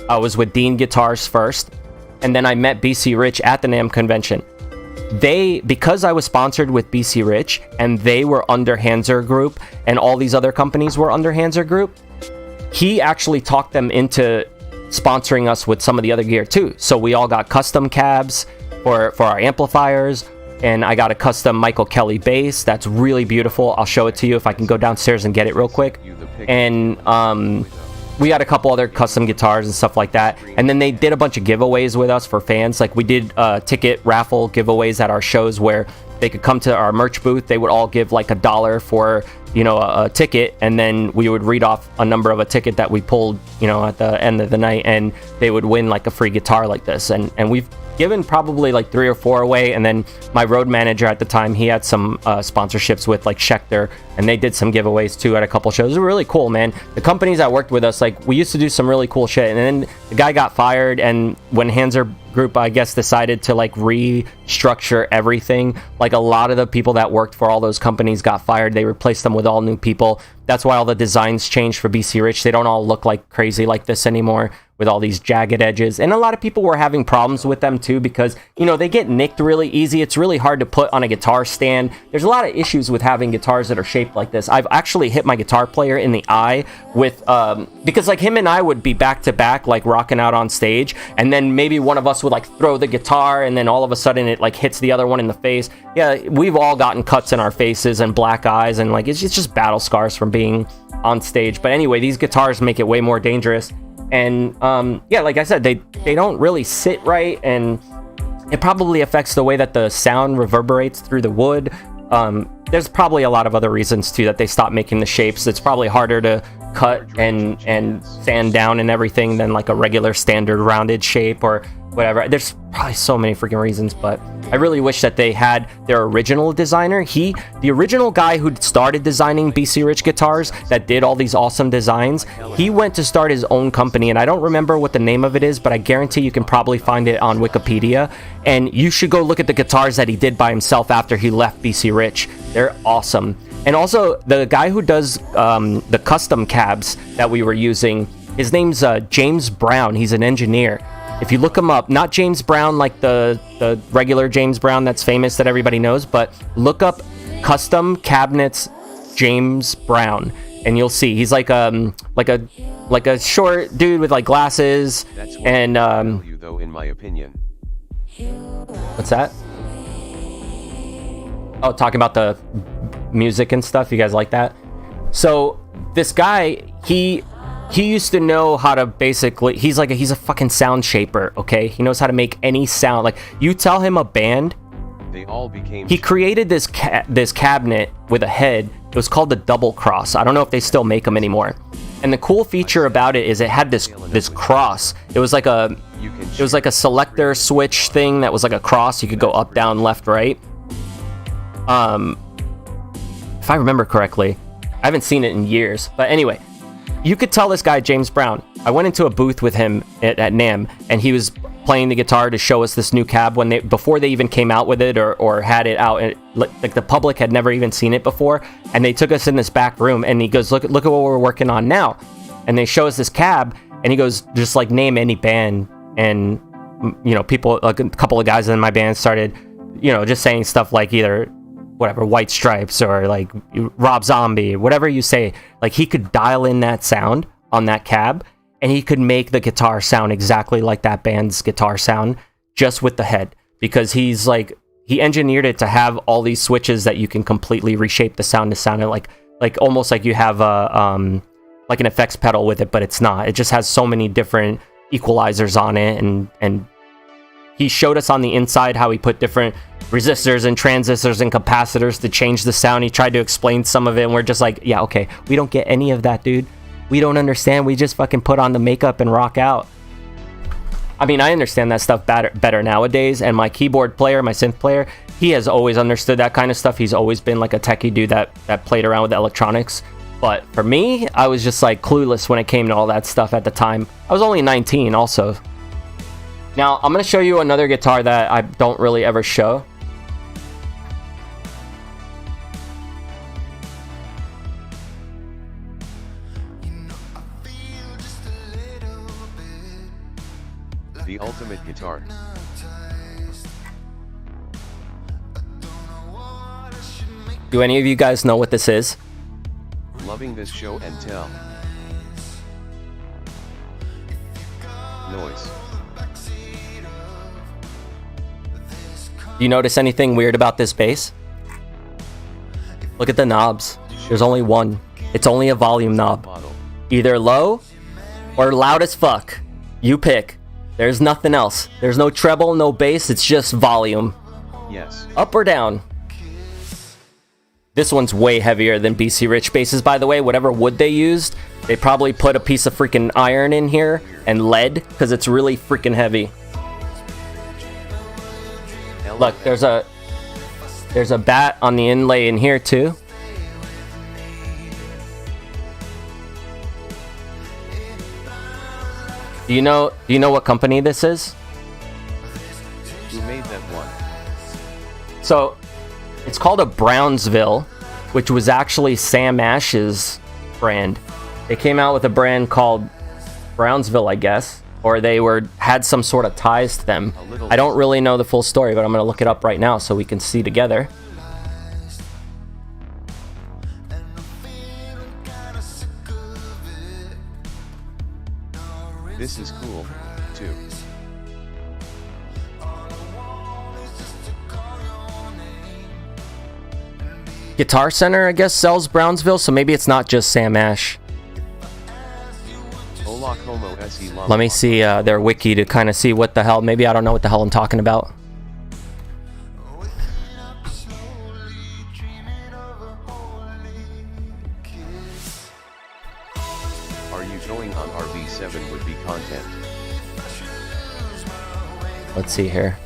I was with Dean Guitars first, and then I met BC Rich at the NAMM convention. Because I was sponsored with BC Rich, and they were under Hanser Group, and all these other companies were under Hanser Group, he actually talked them into sponsoring us with some of the other gear too. So we all got custom cabs for our amplifiers, and I got a custom Michael Kelly bass that's really beautiful. I'll show it to you if I can go downstairs and get it real quick. And we got a couple other custom guitars and stuff like that. And then they did a bunch of giveaways with us for fans. Like we did ticket raffle giveaways at our shows where they could come to our merch booth. They would all give like $1 for, you know, a ticket, and then we would read off a number of a ticket that we pulled, you know, at the end of the night, and they would win like a free guitar like this. And we've given probably like 3 or 4 away. And then my road manager at the time, he had some sponsorships with like Schecter, and they did some giveaways too at a couple shows. It was really cool, man. The companies that worked with us, like we used to do some really cool shit, and then the guy got fired, and when Hanser Group, I guess, decided to like restructure everything, like a lot of the people that worked for all those companies got fired. They replaced them with all new people. That's why all the designs changed for BC Rich. They don't all look like crazy like this anymore, with all these jagged edges. And a lot of people were having problems with them too, because, you know, they get nicked really easy. It's really hard to put on a guitar stand. There's a lot of issues with having guitars that are shaped like this. I've actually hit my guitar player in the eye with because like him and I would be back to back, like rocking out on stage, and then maybe one of us would like throw the guitar, and then all of a sudden it like hits the other one in the face. Yeah, we've all gotten cuts in our faces and black eyes, and like it's just battle scars from being on stage. But anyway, these guitars make it way more dangerous. And yeah, like I said, they don't really sit right, and it probably affects the way that the sound reverberates through the wood. There's probably a lot of other reasons too that they stopped making the shapes. It's probably harder to cut and sand down and everything than like a regular standard rounded shape or whatever. There's probably so many freaking reasons, but I really wish that they had their original designer. The original guy who started designing BC Rich guitars that did all these awesome designs, he went to start his own company, and I don't remember what the name of it is, but I guarantee you can probably find it on Wikipedia, and you should go look at the guitars that he did by himself after he left BC Rich. They're awesome. And also, the guy who does the custom cabs that we were using, his name's James Brown. He's an engineer. If you look him up, not James Brown like the regular James Brown that's famous that everybody knows, but look up Custom Cabinets James Brown, and you'll see he's like a short dude with like glasses. And though, in my opinion. What's that? Oh, talking about the music and stuff. You guys like that? So this guy, he used to know how to basically, he's a fucking sound shaper, okay? He knows how to make any sound. Like, you tell him a band, they all became. He created this cabinet with a head. It was called the Double Cross. I don't know if they still make them anymore. And the cool feature about it is it had this cross. It was like a selector switch thing that was like a cross. You could go up, down, left, right. If I remember correctly, I haven't seen it in years, but anyway. You could tell this guy, James Brown. I went into a booth with him at NAMM, and he was playing the guitar to show us this new cab before they even came out with it or had it out. Like the public had never even seen it before, and they took us in this back room, and he goes, look at what we're working on now. And they show us this cab, and he goes, just like name any band. And, you know, people, like a couple of guys in my band started, you know, just saying stuff like either whatever, White Stripes or like Rob Zombie, whatever you say. Like, he could dial in that sound on that cab, and he could make the guitar sound exactly like that band's guitar sound just with the head, because he engineered it to have all these switches that you can completely reshape the sound to sound like almost like you have a like an effects pedal with it, but it's not. It just has so many different equalizers on it, and he showed us on the inside how he put different resistors and transistors and capacitors to change the sound. He tried to explain some of it, and we're just like, yeah, okay, we don't get any of that, dude. We don't understand. We just fucking put on the makeup and rock out. I mean, I understand that stuff better nowadays, and my keyboard player, my synth player, he has always understood that kind of stuff. He's always been like a techie dude that played around with electronics. But for me, I was just like clueless when it came to all that stuff at the time. I was only 19 also. Now, I'm going to show you another guitar that I don't really ever show. The ultimate guitar. Do any of you guys know what this is? Loving this show and tell. Noise. Do you notice anything weird about this bass? Look at the knobs. There's only one. It's only a volume knob. Bottle. Either low or loud as fuck. You pick. There's nothing else. There's no treble, no bass. It's just volume. Yes. Up or down. This one's way heavier than BC Rich basses, by the way. Whatever wood they used, they probably put a piece of freaking iron in here and lead because it's really freaking heavy. Look, there's a bat on the inlay in here too. Do you know what company this is? Who made that one? So, it's called a Brownsville, which was actually Sam Ash's brand. They came out with a brand called Brownsville, I guess, or they had some sort of ties to them. I don't really know the full story, but I'm going to look it up right now so we can see together. This is cool, too. Guitar Center, I guess, sells Brownsville, so maybe it's not just Sam Ash. Let me see their wiki to kind of see what the hell. Maybe I don't know what the hell I'm talking about. Are you going on RB7 would be content? Let's see here.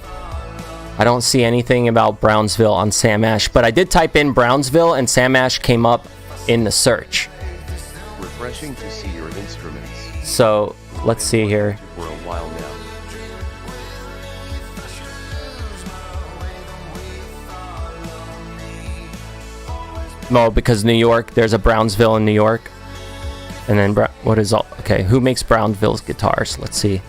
I don't see anything about Brownsville on Sam Ash, but I did type in Brownsville and Sam Ash came up in the search. Refreshing to see your instruments. So let's see here. For a while now. No, because New York, there's a Brownsville in New York. And then, what is all? Okay, who makes Brownsville's guitars? Let's see.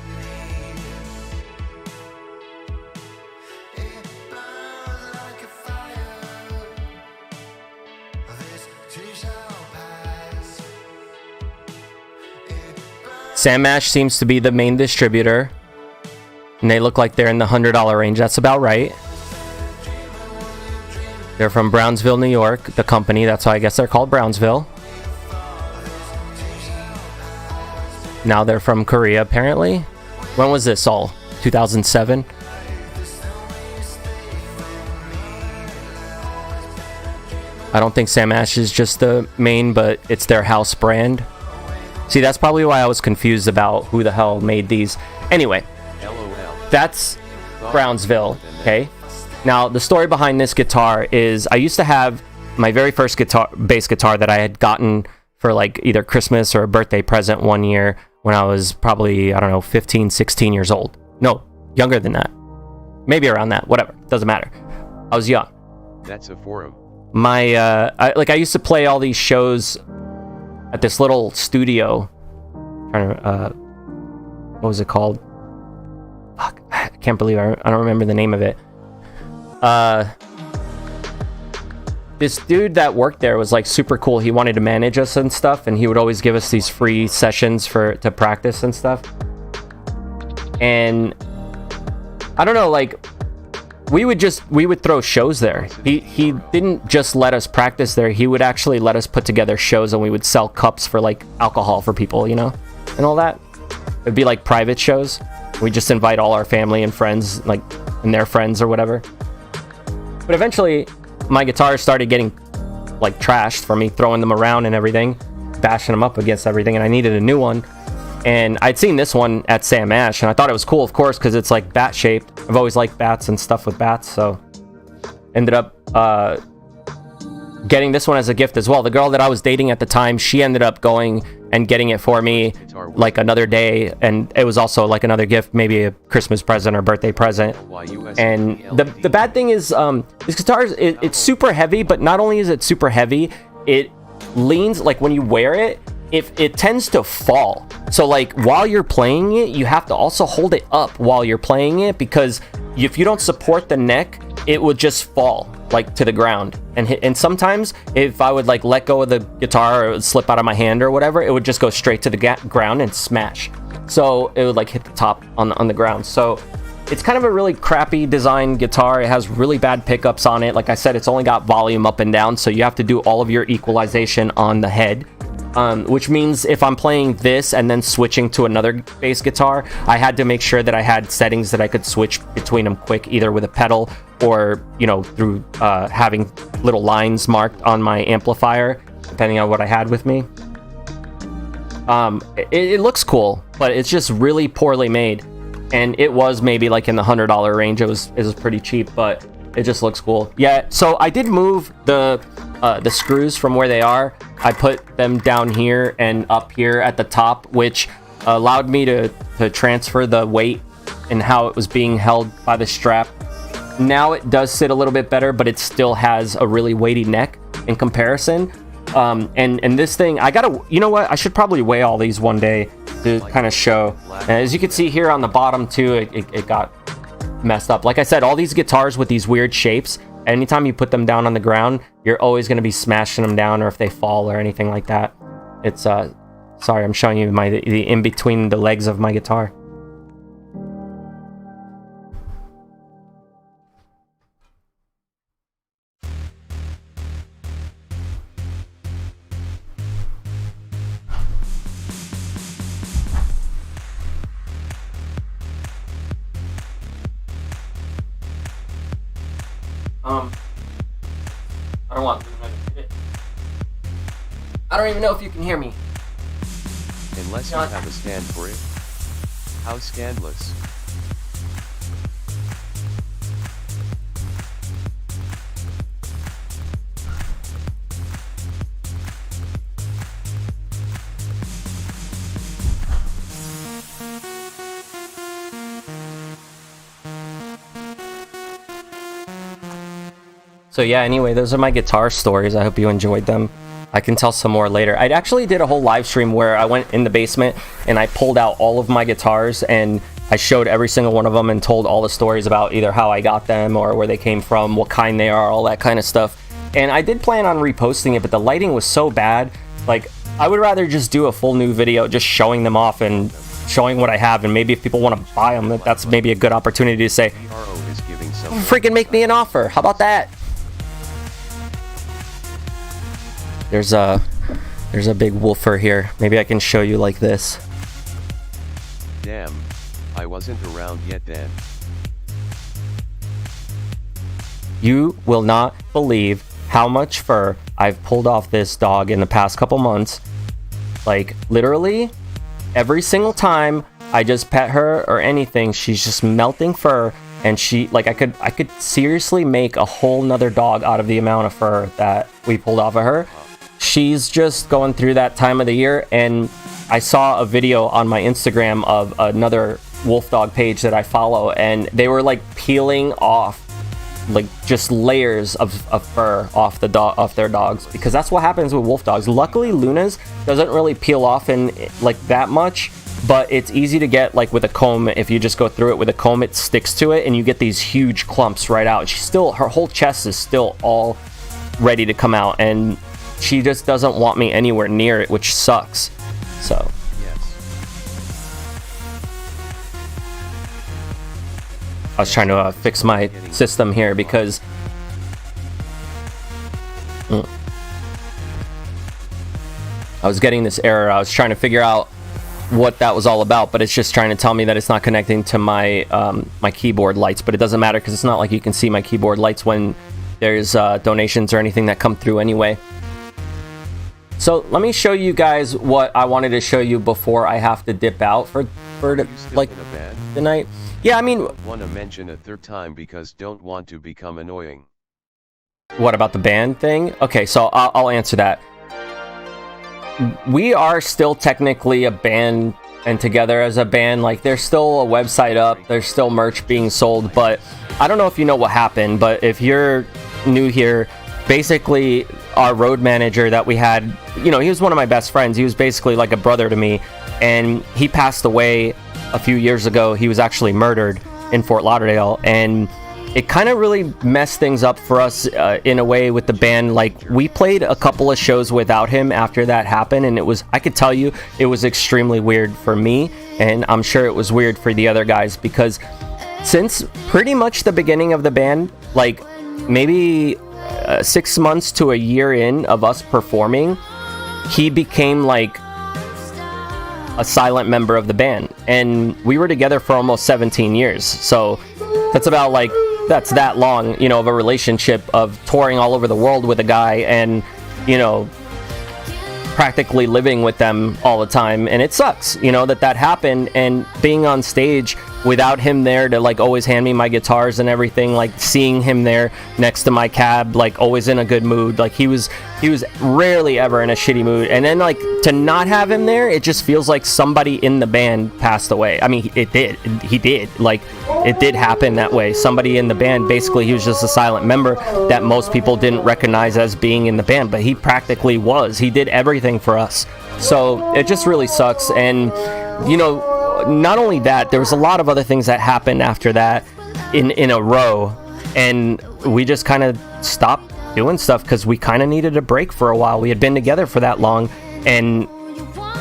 Sam Ash seems to be the main distributor. And they look like they're in the $100 range. That's about right. They're from Brownsville, New York, the company. That's why I guess they're called Brownsville. Now they're from Korea, apparently. When was this all? 2007? I don't think Sam Ash is just the main, but it's their house brand. See, that's probably why I was confused about who the hell made these. Anyway, that's Brownsville, okay? Now, the story behind this guitar is I used to have my very first bass guitar that I had gotten for like either Christmas or a birthday present one year when I was probably, I don't know, 15, 16 years old. No, younger than that. Maybe around that, whatever, doesn't matter. I was young. That's a forum. I used to play all these shows at this little studio. What was it called? Fuck, I can't believe I don't remember the name of it. This dude that worked there was like super cool. He wanted to manage us and stuff, and he would always give us these free sessions to practice and stuff. And I don't know, like we would throw shows there. He didn't just let us practice there. He would actually let us put together shows, and we would sell cups for like alcohol for people, you know, and all that. It'd be like private shows. We just invite all our family and friends, like, and their friends or whatever. But eventually, my guitars started getting like trashed from me throwing them around and everything, bashing them up against everything, and I needed a new one. And I'd seen this one at Sam Ash, and I thought it was cool, of course, because it's like bat shaped. I've always liked bats and stuff with bats, so ended up getting this one as a gift as well. The girl that I was dating at the time, she ended up going and getting it for me like another day, and it was also like another gift, maybe a Christmas present or birthday present. And the bad thing is this guitar it's super heavy, but not only is it super heavy, it leans, like when you wear it, if it tends to fall. So like while you're playing it, you have to also hold it up while you're playing it, because if you don't support the neck, it would just fall like to the ground and sometimes if I would like let go of the guitar or it would slip out of my hand or whatever, it would just go straight to the ground and smash. so it would like hit the top on the ground. So it's kind of a really crappy design guitar. It has really bad pickups on it. Like I said, it's only got volume up and down, so you have to do all of your equalization on the head. Which means if I'm playing this and then switching to another bass guitar, I had to make sure that I had settings that I could switch between them quick, either with a pedal or, you know, through having little lines marked on my amplifier, depending on what I had with me. It looks cool, but it's just really poorly made. And it was maybe like in the $100 range. It was pretty cheap, but it just looks cool. Yeah, so I did move the screws from where they are. I put them down here and up here at the top, which allowed me to transfer the weight and how it was being held by the strap. Now it does sit a little bit better, but it still has a really weighty neck in comparison. And this thing, you know what? I should probably weigh all these one day to kind of show. And as you can see here on the bottom too, it got messed up. Like I said, all these guitars with these weird shapes, anytime you put them down on the ground, you're always going to be smashing them down, or if they fall or anything like that. It's sorry, I'm showing you the in between the legs of my guitar. I don't want Luna to hit it. I don't even know if you can hear me. Unless you have a stand for it. How scandalous. So yeah, anyway, those are my guitar stories. I hope you enjoyed them. I can tell some more later. I actually did a whole live stream where I went in the basement and I pulled out all of my guitars and I showed every single one of them and told all the stories about either how I got them or where they came from, what kind they are, all that kind of stuff. And I did plan on reposting it, but the lighting was so bad. Like, I would rather just do a full new video just showing them off and showing what I have, and maybe if people want to buy them, that's maybe a good opportunity to say, freaking make me an offer. How about that? There's a big woofer here. Maybe I can show you like this. Damn, I wasn't around yet then. You will not believe how much fur I've pulled off this dog in the past couple months. Like, literally, every single time I just pet her or anything, she's just melting fur, and she, like, I could seriously make a whole nother dog out of the amount of fur that we pulled off of her. She's just going through that time of the year, and I saw a video on my Instagram of another wolf dog page that I follow, and they were like peeling off like just layers of fur off their dogs, because that's what happens with wolf dogs. Luckily, Luna's doesn't really peel off in like that much, but it's easy to get like with a comb. If you just go through it with a comb, it sticks to it and you get these huge clumps right out. Her whole chest is still all ready to come out, and she just doesn't want me anywhere near it, which sucks. So I was trying to fix my system here because I was getting this error. I was trying to figure out what that was all about, but it's just trying to tell me that it's not connecting to my my keyboard lights. But it doesn't matter because it's not like you can see my keyboard lights when there's donations or anything that come through anyway. So let me show you guys what I wanted to show you before I have to dip out for like the night. Yeah, I mean, want to mention a third time because don't want to become annoying. What about the band thing? Okay, so I'll answer that. We are still technically a band, and together as a band. Like, there's still a website up, there's still merch being sold, but I don't know if you know what happened, but if you're new here, basically our road manager that we had, you know, he was one of my best friends. He was basically like a brother to me, and he passed away a few years ago. He was actually murdered in Fort Lauderdale, and it kind of really messed things up for us in a way with the band. Like, we played a couple of shows without him after that happened, and I could tell you it was extremely weird for me and I'm sure it was weird for the other guys, because since pretty much the beginning of the band, like maybe 6 months to a year in of us performing, he became like a silent member of the band, and we were together for almost 17 years. So that's about like, that's that long, you know, of a relationship of touring all over the world with a guy, and, you know, practically living with them all the time. And it sucks, you know, that happened, and being on stage without him there to like always hand me my guitars and everything, like seeing him there next to my cab, like always in a good mood. Like he was rarely ever in a shitty mood, and then like to not have him there, it just feels like somebody in the band passed away. I mean, he did, like it did happen that way. Somebody in the band, basically he was just a silent member that most people didn't recognize as being in the band, but he practically was. He did everything for us, so it just really sucks. And you know, not only that, there was a lot of other things that happened after that in a row, and we just kind of stopped doing stuff because we kind of needed a break for a while. We had been together for that long and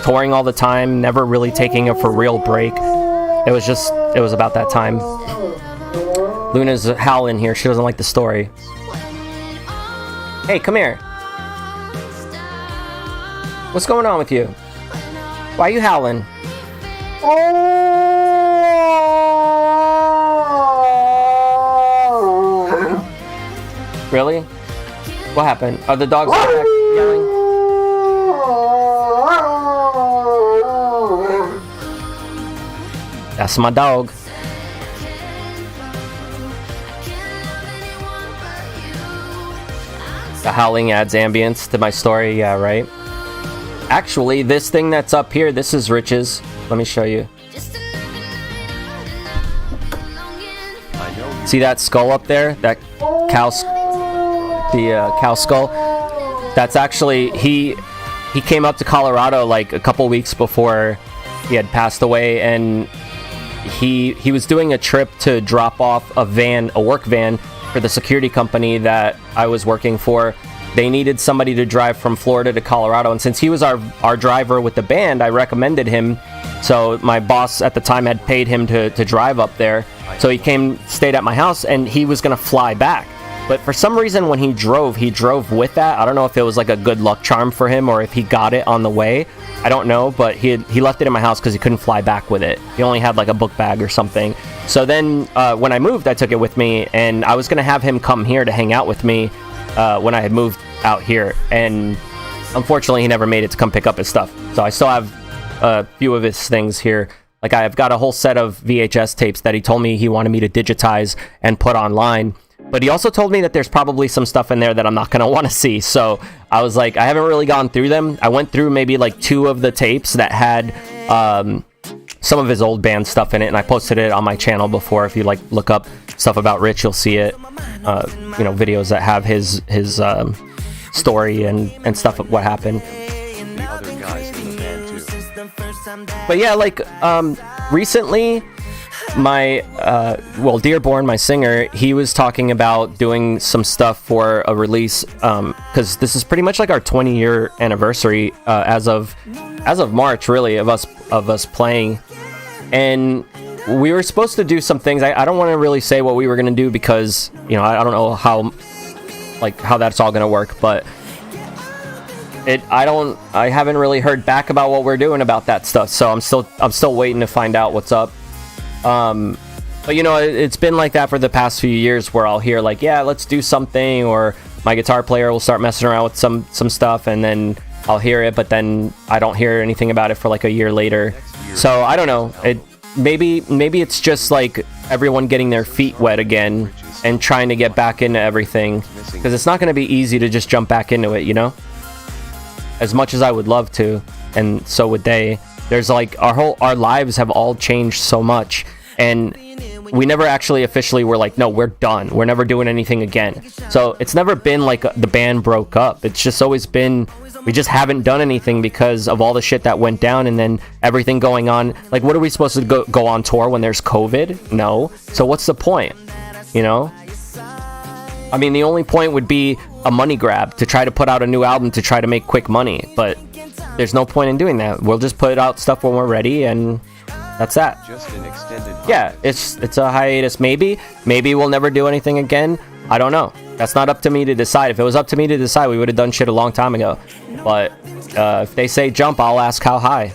touring all the time, never really taking a for real break. It was about that time. Luna's howling here. She doesn't like the story. Hey, come here. What's going on with you? Why are you howling? Really? What happened? Are the dogs back yelling? That's my dog. The howling adds ambience to my story, yeah, right? Actually, this thing that's up here, this is Rich's. Let me show you. See that skull up there? That cow skull? That's actually, he came up to Colorado like a couple weeks before he had passed away, and he was doing a trip to drop off a work van for the security company that I was working for. They needed somebody to drive from Florida to Colorado, and since he was our driver with the band, I recommended him. So my boss at the time had paid him to drive up there. So he stayed at my house, and he was going to fly back. But for some reason, when he drove with that. I don't know if it was like a good luck charm for him or if he got it on the way. I don't know, but he left it in my house because he couldn't fly back with it. He only had like a book bag or something. So then when I moved, I took it with me, and I was going to have him come here to hang out with me when I had moved out here. And unfortunately, he never made it to come pick up his stuff. So I still have a few of his things here. Like I've got a whole set of VHS tapes that he told me he wanted me to digitize and put online. But he also told me that there's probably some stuff in there that I'm not going to want to see. So I was like, I haven't really gone through them. I went through maybe like 2 of the tapes that had some of his old band stuff in it, and I posted it on my channel before. If you like look up stuff about Rich, you'll see it. You know, videos that have his story and stuff of what happened. The other guys in the band too. But yeah, like recently, my Dearborn, my singer, he was talking about doing some stuff for a release, because this is pretty much like our 20-year anniversary as of March, really, of us playing. And we were supposed to do some things. I don't want to really say what we were going to do because, you know, I don't know how that's all going to work, but I haven't really heard back about what we're doing about that stuff. So I'm still waiting to find out what's up. But you know, it's been like that for the past few years where I'll hear like, yeah, let's do something, or my guitar player will start messing around with some stuff, and then I'll hear it, but then I don't hear anything about it for like a year later. So I don't know. Maybe it's just like everyone getting their feet wet again and trying to get back into everything, because it's not going to be easy to just jump back into it, you know? As much as I would love to, and so would they. There's like our lives have all changed so much, and we never actually officially were like, no, we're done. We're never doing anything again. So it's never been like the band broke up. It's just always been, we just haven't done anything because of all the shit that went down, and then everything going on. Like, what are we supposed to go on tour when there's COVID? No. So what's the point? You know? I mean, the only point would be a money grab to try to put out a new album to try to make quick money, but there's no point in doing that. We'll just put out stuff when we're ready, and That's that. Just an extended Yeah, hiatus. it's a hiatus. Maybe we'll never do anything again. I don't know. That's not up to me to decide. If it was up to me to decide, we would have done shit a long time ago. But if they say jump, I'll ask how high.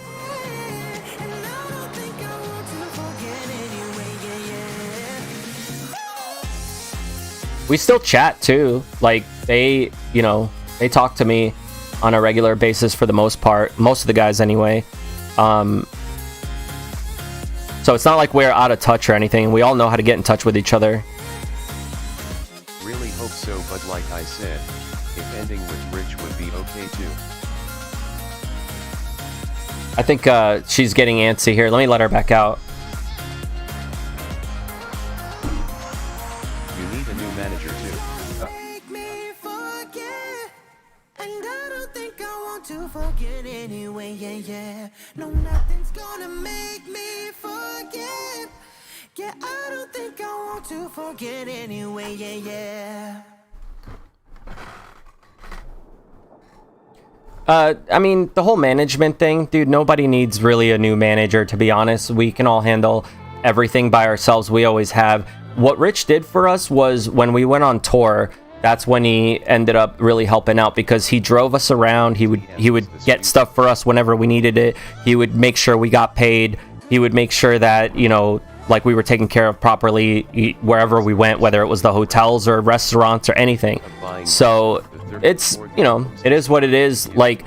We still chat too. Like they talk to me on a regular basis for the most part. Most of the guys anyway. So it's not like we're out of touch or anything. We all know how to get in touch with each other. Really hope so, but like I said, if ending with Rich would be okay too. I think she's getting antsy here. Let me let her back out. You need a new manager too. Make me forget, and I don't think I want to forget anyway. Yeah. No, nothing's gonna make me forget. Yeah, I don't think I want to forget anyway. Yeah. I mean, the whole management thing, dude, nobody needs really a new manager, to be honest. We can all handle everything by ourselves. We always have. What Rich did for us was when we went on tour, that's when he ended up really helping out because he drove us around. He would get stuff for us whenever we needed it. He would make sure we got paid. He would make sure that, like we were taken care of properly wherever we went, whether it was the hotels or restaurants or anything. So it's, it is what it is. Like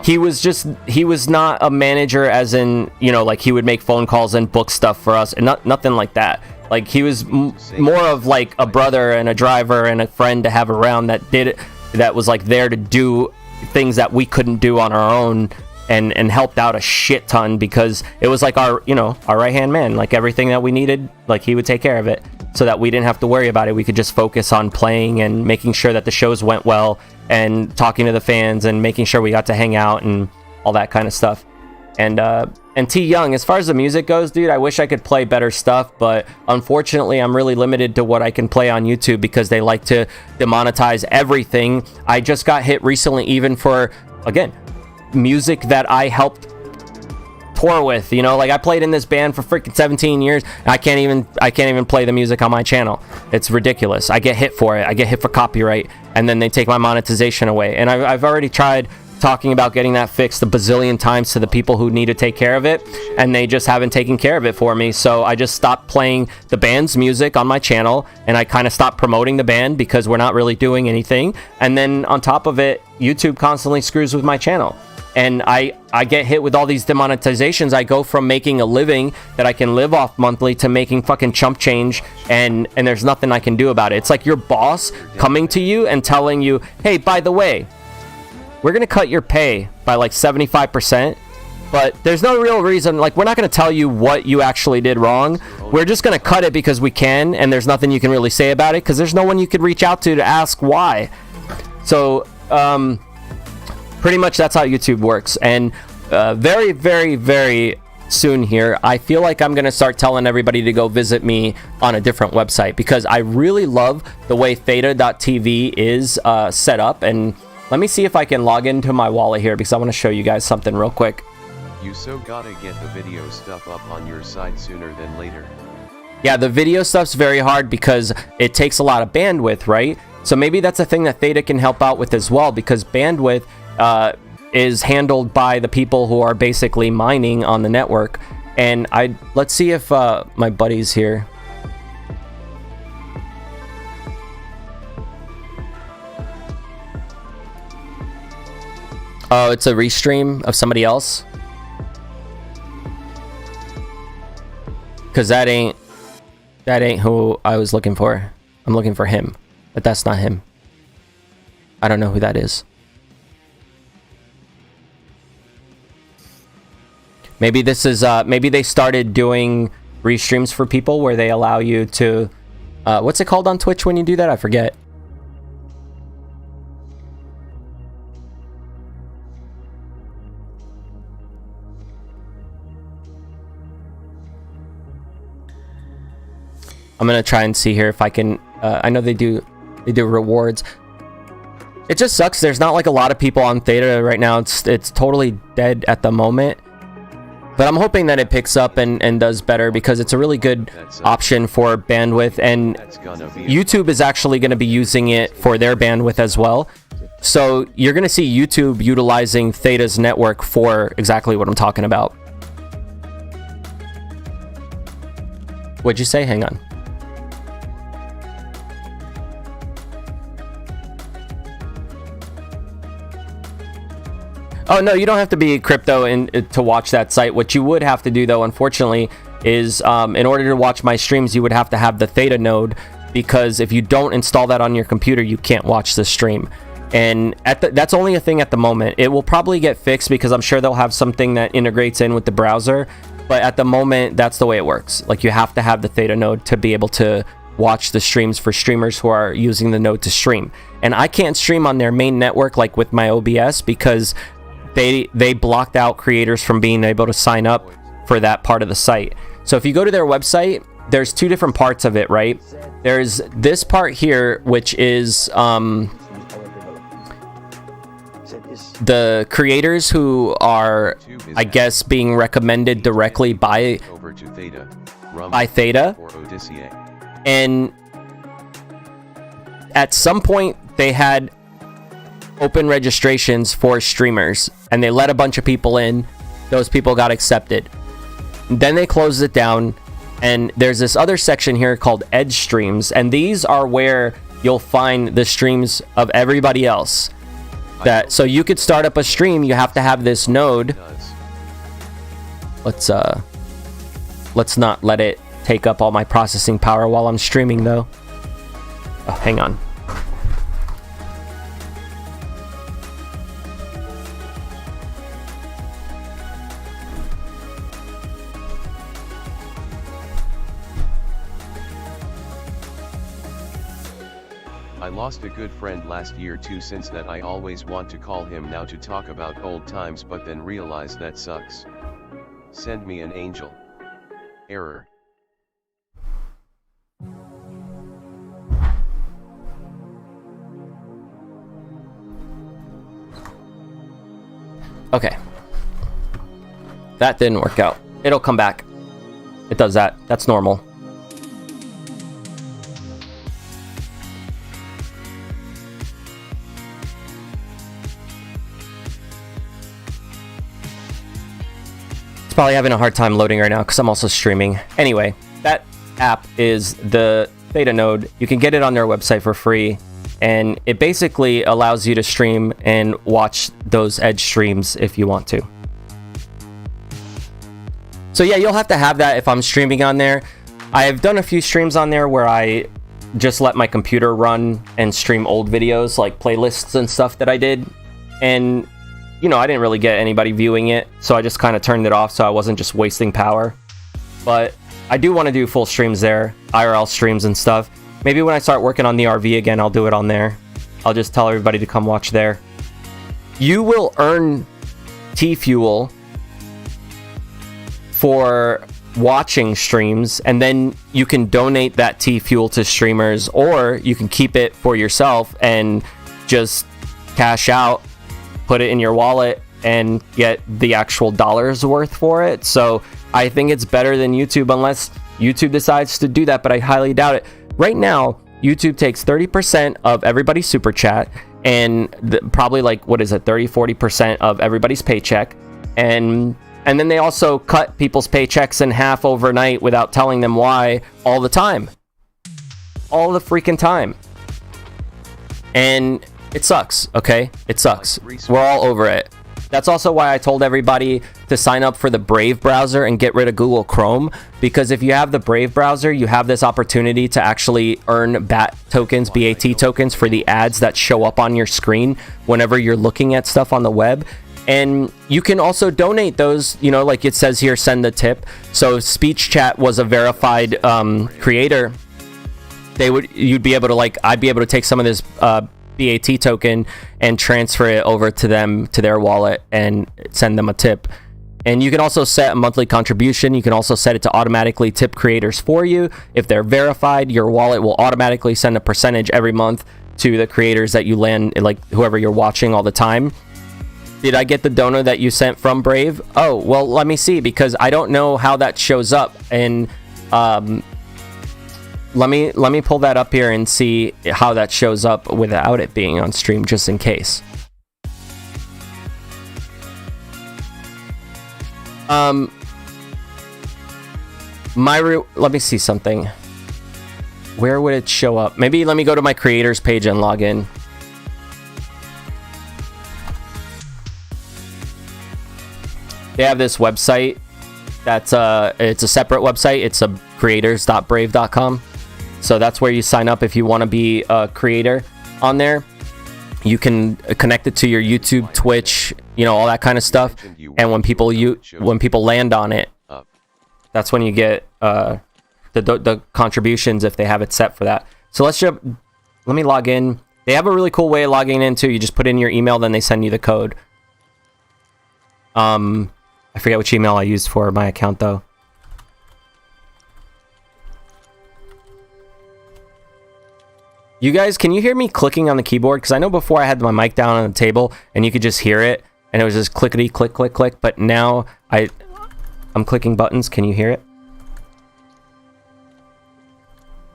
he was not a manager as in, like he would make phone calls and book stuff for us and nothing like that. Like he was more of like a brother and a driver and a friend to have around that was like there to do things that we couldn't do on our own. And helped out a shit ton because it was like our right-hand man. Like everything that we needed, like he would take care of it so that we didn't have to worry about it. We could just focus on playing and making sure that the shows went well and talking to the fans and making sure we got to hang out and all that kind of stuff. And T Young, as far as the music goes, dude, I wish I could play better stuff, but unfortunately I'm really limited to what I can play on YouTube because they like to demonetize everything. I just got hit recently even for, again, music that I helped tour with, like I played in this band for freaking 17 years and I can't even play the music on my channel. It's ridiculous. I get hit for it. I get hit for copyright and then they take my monetization away. And I've already tried talking about getting that fixed a bazillion times to the people who need to take care of it and they just haven't taken care of it for me. So I just stopped playing the band's music on my channel and I kind of stopped promoting the band because we're not really doing anything. And then on top of it, YouTube constantly screws with my channel. And I get hit with all these demonetizations. I go from making a living that I can live off monthly to making fucking chump change, and there's nothing I can do about it. It's like your boss coming to you and telling you, hey, by the way, we're going to cut your pay by like 75%, but there's no real reason. Like, we're not going to tell you what you actually did wrong. We're just going to cut it because we can, and there's nothing you can really say about it because there's no one you could reach out to ask why. So, pretty much that's how YouTube works. And very, very, very soon here, I feel like I'm going to start telling everybody to go visit me on a different website because I really love the way theta.tv is set up. And let me see if I can log into my wallet here because I want to show you guys something real quick. You so gotta get the video stuff up on your site sooner than later. Yeah, the video stuff's very hard because it takes a lot of bandwidth, right? So maybe that's a thing that Theta can help out with as well because bandwidth is handled by the people who are basically mining on the network. And let's see if my buddy's here. Oh, it's a restream of somebody else? Because that ain't who I was looking for. I'm looking for him, but that's not him. I don't know who that is. Maybe this is maybe they started doing restreams for people where they allow you to what's it called on Twitch when you do that? I forget. I'm gonna try and see here if I can I know they do rewards. It just sucks there's not like a lot of people on Theta right now. It's totally dead at the moment. But I'm hoping that it picks up and does better, because it's a really good option for bandwidth, and YouTube is actually going to be using it for their bandwidth as well. So you're going to see YouTube utilizing Theta's network for exactly what I'm talking about. What'd you say? Hang on. Oh, no, you don't have to be crypto to watch that site. What you would have to do, though, unfortunately, is in order to watch my streams, you would have to have the Theta node, because if you don't install that on your computer, you can't watch the stream. And that's only a thing at the moment. It will probably get fixed, because I'm sure they'll have something that integrates in with the browser. But at the moment, that's the way it works. Like, you have to have the Theta node to be able to watch the streams for streamers who are using the node to stream. And I can't stream on their main network, like with my OBS, because they blocked out creators from being able to sign up for that part of the site. So if you go to their website, there's two different parts of it, right? There's this part here, which is the creators who are, I guess, being recommended directly by Theta. And at some point, they had open registrations for streamers, and they let a bunch of people in. Those people got accepted. Then they closed it down, and there's this other section here called Edge Streams, and these are where you'll find the streams of everybody else. So you could start up a stream. You have to have this node. Let's not let it take up all my processing power while I'm streaming, though. Oh, hang on. I lost a good friend last year too. Since that I always want to call him now to talk about old times, but then realize that sucks. Send me an angel. Error. Okay. That didn't work out. It'll come back. It does that. That's normal. Probably having a hard time loading right now because I'm also streaming. Anyway, that app is the Theta node. You can get it on their website for free, and it basically allows you to stream and watch those Edge streams if you want to. So yeah, you'll have to have that if I'm streaming on there. I have done a few streams on there where I just let my computer run and stream old videos, like playlists and stuff that I did, and you know, I didn't really get anybody viewing it, so I just kind of turned it off so I wasn't just wasting power. But I do want to do full streams there, IRL streams and stuff. Maybe when I start working on the RV again, I'll do it on there. I'll just tell everybody to come watch there. You will earn T-Fuel for watching streams, and then you can donate that T-Fuel to streamers, or you can keep it for yourself and just cash out, put it in your wallet, and get the actual dollars worth for it. So I think it's better than YouTube, unless YouTube decides to do that, but I highly doubt it. Right now, YouTube takes 30% of everybody's super chat, and probably like, what is it, 30-40% of everybody's paycheck, and then they also cut people's paychecks in half overnight without telling them why, all the time. All the freaking time. And it sucks, okay? It sucks. We're all over it. That's also why I told everybody to sign up for the Brave browser and get rid of Google Chrome, because if you have the Brave browser, you have this opportunity to actually earn BAT tokens, BAT tokens, for the ads that show up on your screen whenever you're looking at stuff on the web. And you can also donate those, you know, like it says here, send the tip. So if Speech Chat was a verified creator, you'd be able to, like, I'd be able to take some of this BAT token and transfer it over to them, to their wallet, and send them a tip. And you can also set a monthly contribution. You can also set it to automatically tip creators for you. If they're verified, your wallet will automatically send a percentage every month to the creators that you land, like whoever you're watching all the time. Did I get the dono that you sent from Brave? Oh, well, let me see, because I don't know how that shows up. And let me pull that up here and see how that shows up without it being on stream, just in case. Let me see something. Where would it show up? Maybe let me go to my creators page and log in. They have this website that's it's a separate website. It's a creators.brave.com. So that's where you sign up if you want to be a creator on there. You can connect it to your YouTube, Twitch, you know, all that kind of stuff. And when people land on it, that's when you get the contributions if they have it set for that. So let me log in. They have a really cool way of logging in too. You just put in your email, then they send you the code. I forget which email I used for my account though. You guys, can you hear me clicking on the keyboard? Because I know before I had my mic down on the table and you could just hear it and it was just clickety click click click, but now I'm clicking buttons. Can you hear it?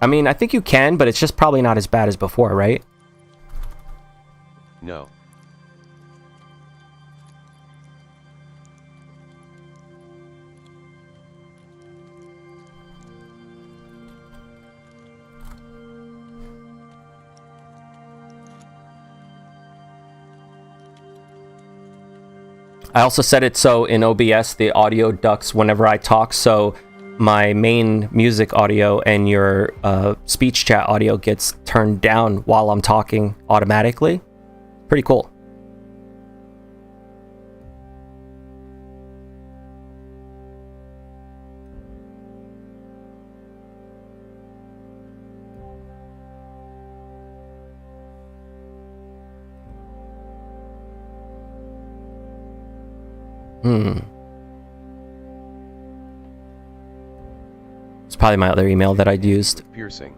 I mean, I think you can, but it's just probably not as bad as before, right? No. I also set it so in OBS the audio ducks whenever I talk, so my main music audio and your speech chat audio gets turned down while I'm talking automatically. Pretty cool. It's probably my other email that I'd used. Piercing.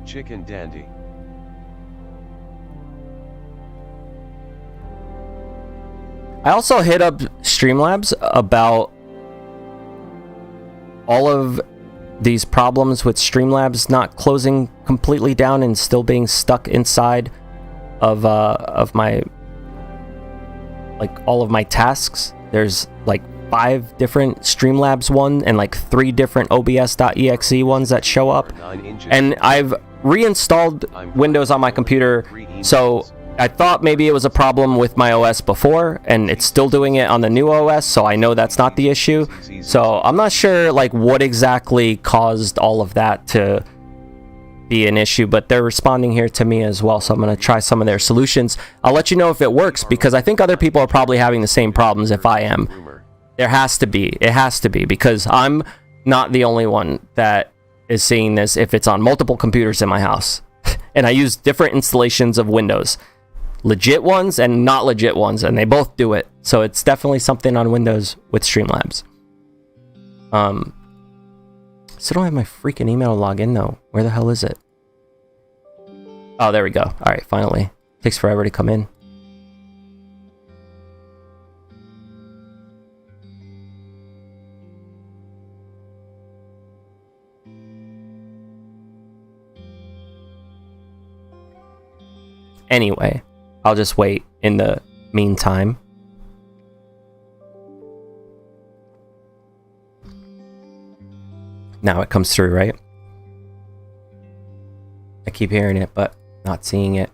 Chicken dandy. I also hit up Streamlabs about all of these problems with Streamlabs not closing completely down and still being stuck inside of my, like, all of my tasks. There's like 5 different Streamlabs ones and like 3 different OBS.exe ones that show up, and I've reinstalled Windows on my computer, so I thought maybe it was a problem with my OS before, and it's still doing it on the new OS, so I know that's not the issue. So I'm not sure like what exactly caused all of that to be an issue, but they're responding here to me as well, so I'm going to try some of their solutions. I'll let you know if it works, because I think other people are probably having the same problems if I am. There has to be. It has to be, because I'm not the only one that is seeing this if it's on multiple computers in my house. And I use different installations of Windows. Legit ones and not legit ones, and they both do it. So it's definitely something on Windows with Streamlabs. Still don't have my freaking email to log in though. Where the hell is it? Oh, there we go. All right, finally. Takes forever to come in. Anyway, I'll just wait in the meantime. Now it comes through, right? I keep hearing it, but not seeing it.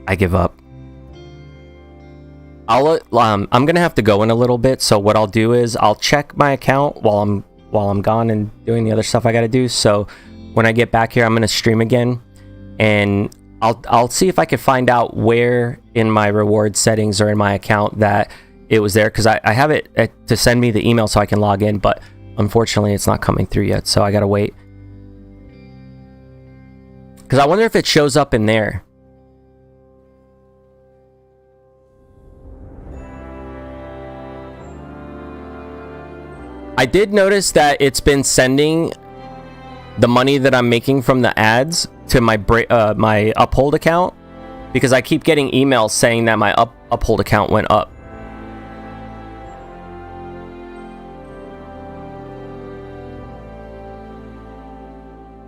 I give up. I'm gonna have to go in a little bit, so what I'll do is I'll check my account while I'm gone and doing the other stuff I gotta do. So when I get back here, I'm gonna stream again, and I'll see if I can find out where in my reward settings or in my account that it was there because I have it to send me the email so I can log in, but unfortunately it's not coming through yet, so I gotta wait. Because I wonder if it shows up in there. I did notice that it's been sending the money that I'm making from the ads to my my Uphold account, because I keep getting emails saying that my Uphold account went up.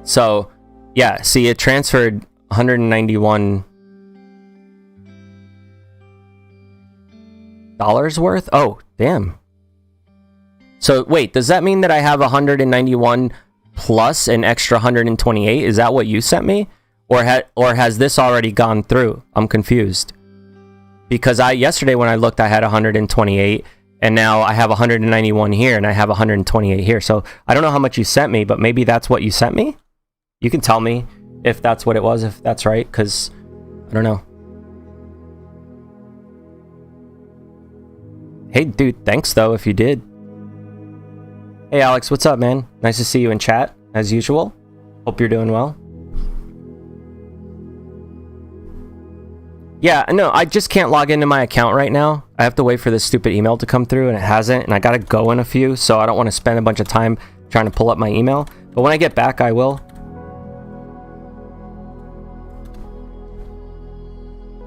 So, yeah, see, it transferred $191 worth? Oh, damn. So, wait, does that mean that I have 191 plus an extra 128? Is that what you sent me? Or has this already gone through? I'm confused. Because yesterday when I looked, I had 128, and now I have 191 here, and I have 128 here. So, I don't know how much you sent me, but maybe that's what you sent me? You can tell me if that's what it was, if that's right, because I don't know. Hey, dude, thanks, though, if you did. Hey, Alex, what's up, man? Nice to see you in chat, as usual. Hope you're doing well. Yeah, no, I just can't log into my account right now. I have to wait for this stupid email to come through, and it hasn't, and I gotta go in a few, so I don't want to spend a bunch of time trying to pull up my email. But when I get back, I will.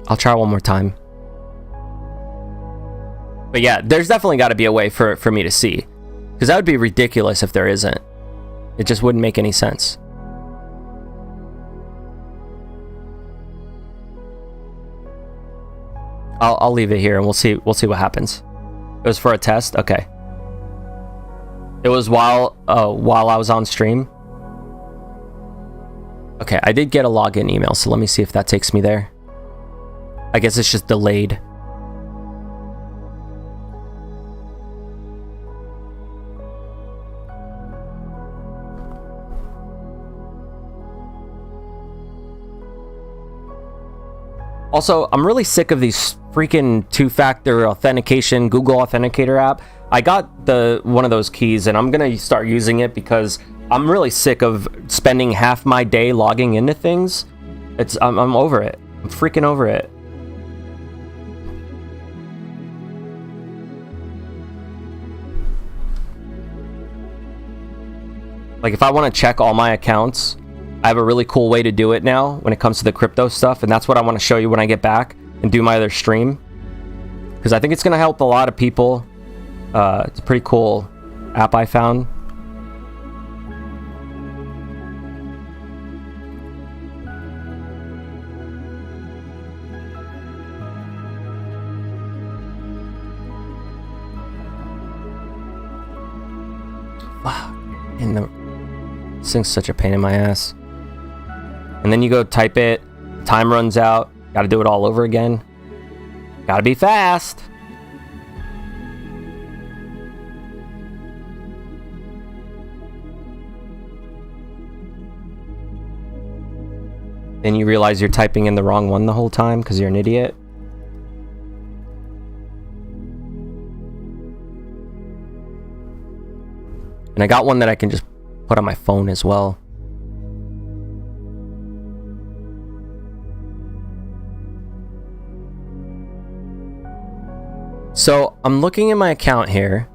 I'll try one more time. But yeah, there's definitely got to be a way for me to see. Because that would be ridiculous if there isn't. It just wouldn't make any sense. I'll leave it here and we'll see what happens. It was for a test? Okay. It was while I was on stream. Okay, I did get a login email, so let me see if that takes me there. I guess it's just delayed. Also, I'm really sick of these freaking two-factor authentication Google Authenticator app. I got one of those keys, and I'm gonna start using it because I'm really sick of spending half my day logging into things. I'm over it. I'm freaking over it. Like, if I want to check all my accounts, I have a really cool way to do it now when it comes to the crypto stuff, and that's what I want to show you when I get back and do my other stream. Because I think it's going to help a lot of people. It's a pretty cool app I found. This thing's such a pain in my ass. And then you go type it, time runs out, gotta do it all over again. Gotta be fast. Then you realize you're typing in the wrong one the whole time because you're an idiot. And I got one that I can just put on my phone as well. So I'm looking at my account here,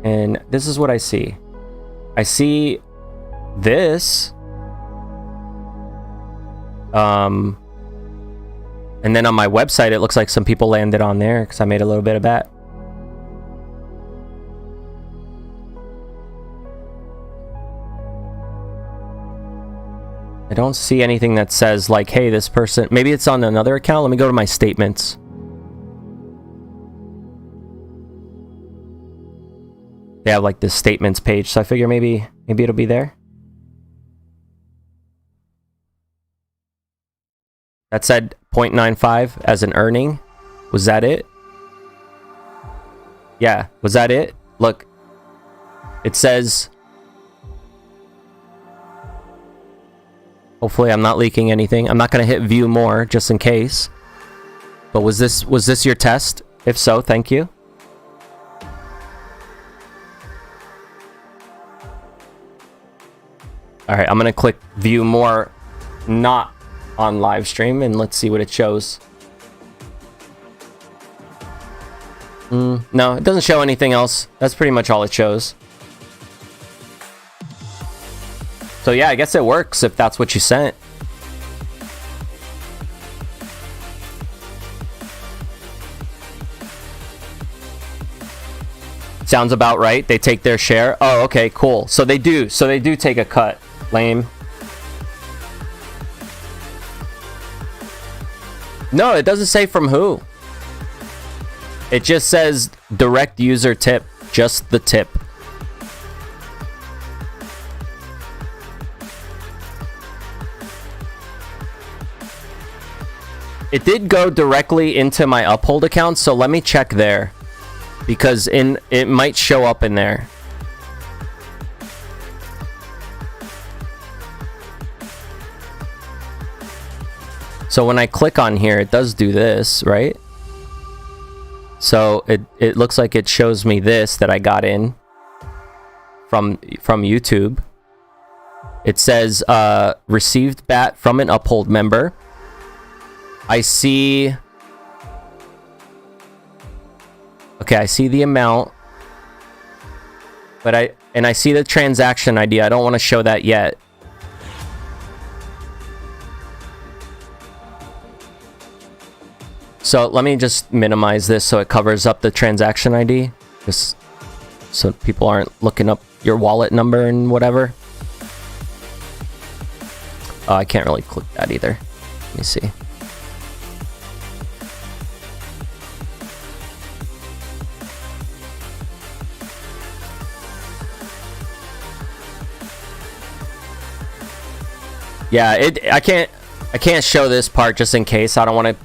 and this is what I see. I see this. And then on my website, it looks like some people landed on there because I made a little bit of bet. I don't see anything that says like, hey, this person, maybe it's on another account. Let me go to my statements. They have like this statements page, so I figure maybe it'll be there. That said 0.95 as an earning. Was that it? Yeah, was that it? Look, it says, hopefully I'm not leaking anything. I'm not going to hit view more just in case. But was this your test? If so, thank you. All right, I'm gonna click view more, not on live stream, and let's see what it shows. No, it doesn't show anything else. That's pretty much all it shows. So yeah, I guess it works if that's what you sent. Sounds about right. They take their share. Oh, okay, cool. So they do. So they do take a cut. Lame. No, it doesn't say from who. It just says direct user tip. Just the tip. It did go directly into my Uphold account, so let me check there. Because it might show up in there. So when I click on here, it does do this, right? So it looks like it shows me this that I got in from YouTube. It says received bat from an Uphold member. I see. Okay, I see the amount, but I see the transaction ID. I don't want to show that yet. So let me just minimize this so it covers up the transaction ID, just so people aren't looking up your wallet number and whatever. Oh, I can't really click that either. Let me see. Yeah, I can't show this part just in case. I don't want to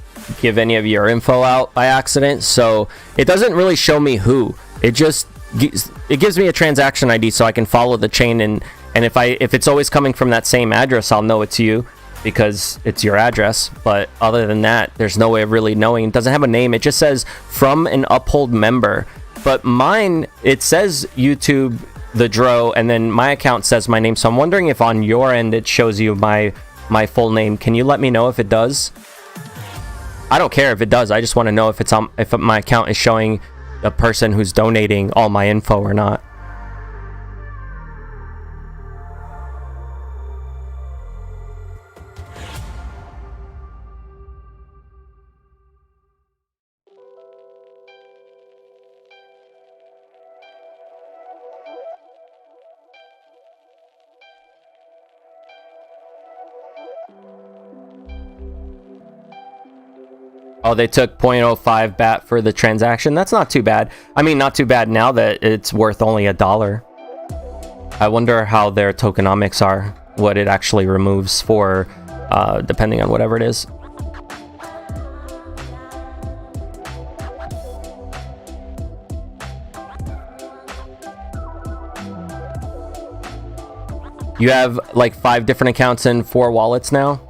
give any of your info out by accident. So it doesn't really show me who. It just gives me a transaction ID so I can follow the chain, and if it's always coming from that same address, I'll know it's you because it's your address. But other than that, there's no way of really knowing. It doesn't have a name. It just says from an Uphold member. But mine, it says YouTube the Dro, and then my account says my name. So I'm wondering if on your end it shows you my full name. Can you let me know if it does? I don't care if it does. I just want to know if my account is showing the person who's donating all my info or not. Oh, they took 0.05 bat for the transaction. That's not too bad. I mean, not too bad now that it's worth only $1. I wonder how their tokenomics are, what it actually removes for, depending on whatever it is. You have like 5 different accounts and 4 wallets now?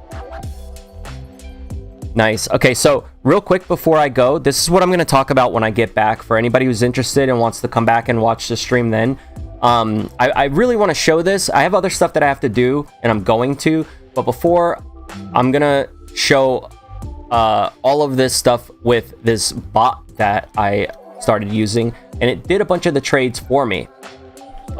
Nice. Okay, so real quick before I go, this is what I'm going to talk about when I get back for anybody who's interested and wants to come back and watch the stream then. I really want to show this. I have other stuff that I have to do, and I'm going to. But before, I'm going to show all of this stuff with this bot that I started using, and it did a bunch of the trades for me.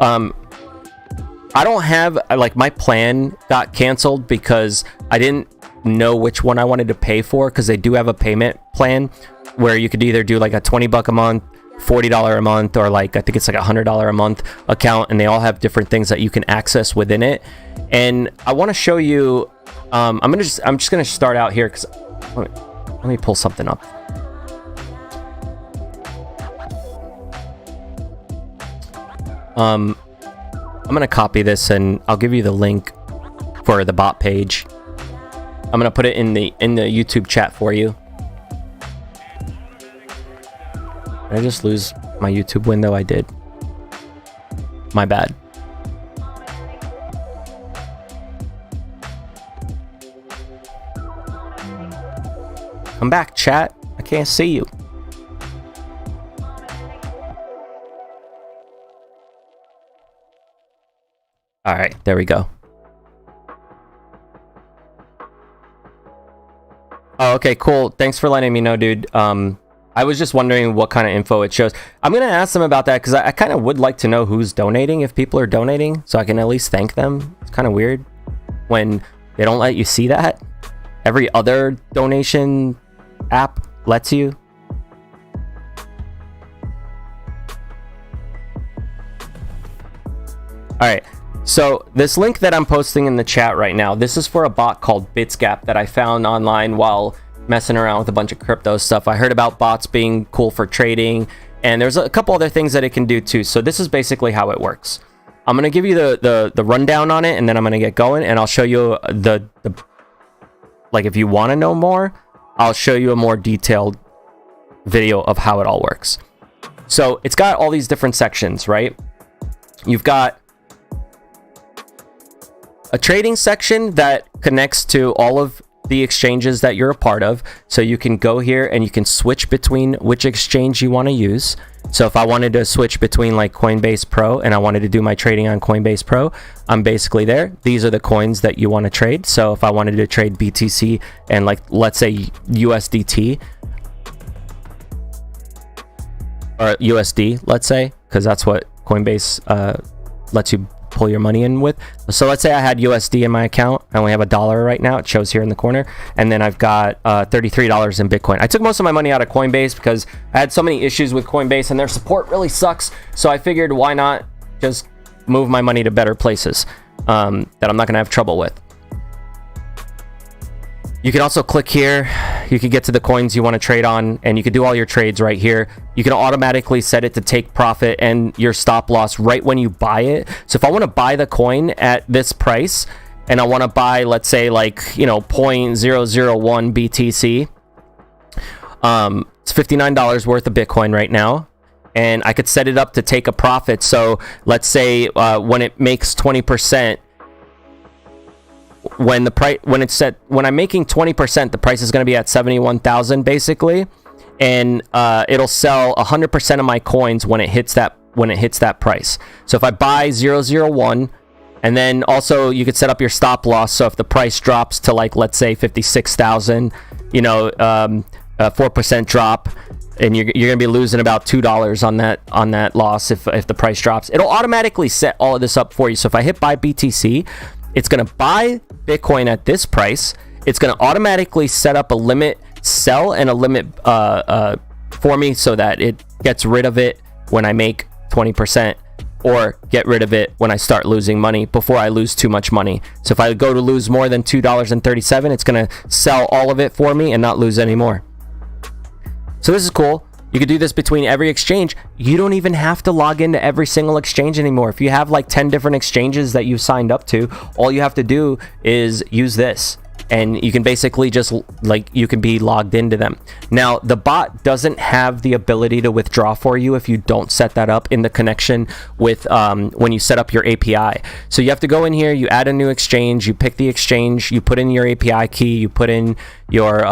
I don't have, like, my plan got canceled because I didn't know which one I wanted to pay for, because they do have a payment plan where you could either do like a $20 a month, $40 a month, or like I think it's like $100 a month account, and they all have different things that you can access within it. And I want to show you. I'm just gonna start out here because let me pull something up. I'm gonna copy this and I'll give you the link for the bot page. I'm gonna put it in the YouTube chat for you. Did I just lose my YouTube window? I did. My bad. Come back, chat. I can't see you. All right, there we go. Oh, okay, cool. Thanks for letting me know, dude. I was just wondering what kind of info it shows. I'm gonna ask them about that because I kind of would like to know who's donating, if people are donating, so I can at least thank them. It's kind of weird when they don't let you see that. Every other donation app lets you. All right, so this link that I'm posting in the chat right now, this is for a bot called Bitsgap that I found online while messing around with a bunch of crypto stuff. I heard about bots being cool for trading, and there's a couple other things that it can do too. So this is basically how it works. I'm gonna give you the rundown on it, and then I'm gonna get going, and I'll show you the like, if you want to know more, I'll show you a more detailed video of how it all works. So it's got all these different sections, right? You've got a trading section that connects to all of the exchanges that you're a part of. So you can go here and you can switch between which exchange you want to use. So if I wanted to switch between like Coinbase Pro and I wanted to do my trading on Coinbase Pro, I'm basically there. These are the coins that you want to trade. So if I wanted to trade BTC and, like, let's say USDT or USD, let's say, because that's what Coinbase lets you pull your money in with. So let's say I had USD in my account. I only have $1 right now. It shows here in the corner. And then I've got $33 in Bitcoin. I took most of my money out of Coinbase because I had so many issues with Coinbase and their support really sucks. So I figured, why not just move my money to better places that I'm not going to have trouble with. You can also click here. You can get to the coins you want to trade on, and you can do all your trades right here. You can automatically set it to take profit and your stop loss right when you buy it. So if I want to buy the coin at this price and I want to buy, let's say, like, you know, 0.001 BTC, it's $59 worth of Bitcoin right now, and I could set it up to take a profit. So let's say when it makes 20%, when I'm making 20%, the price is going to be at 71,000 basically, and it'll sell 100% of my coins when it hits that price. So if I buy 001, and then also you could set up your stop loss. So if the price drops to, like, let's say 56,000, you know, a 4% drop, and you're going to be losing about $2 on that loss if the price drops. It'll automatically set all of this up for you. So if I hit buy BTC, it's going to buy Bitcoin at this price. It's going to automatically set up a limit sell and a limit for me, so that it gets rid of it when I make 20%, or get rid of it when I start losing money before I lose too much money. So if I go to lose more than $2.37, it's going to sell all of it for me and not lose any more. So this is cool. You can do this between every exchange. You don't even have to log into every single exchange anymore. If you have like 10 different exchanges that you've signed up to, all you have to do is use this, and you can basically just, like, you can be logged into them. Now, the bot doesn't have the ability to withdraw for you if you don't set that up in the connection with when you set up your API. So you have to go in here, you add a new exchange, you pick the exchange, you put in your API key, you put in your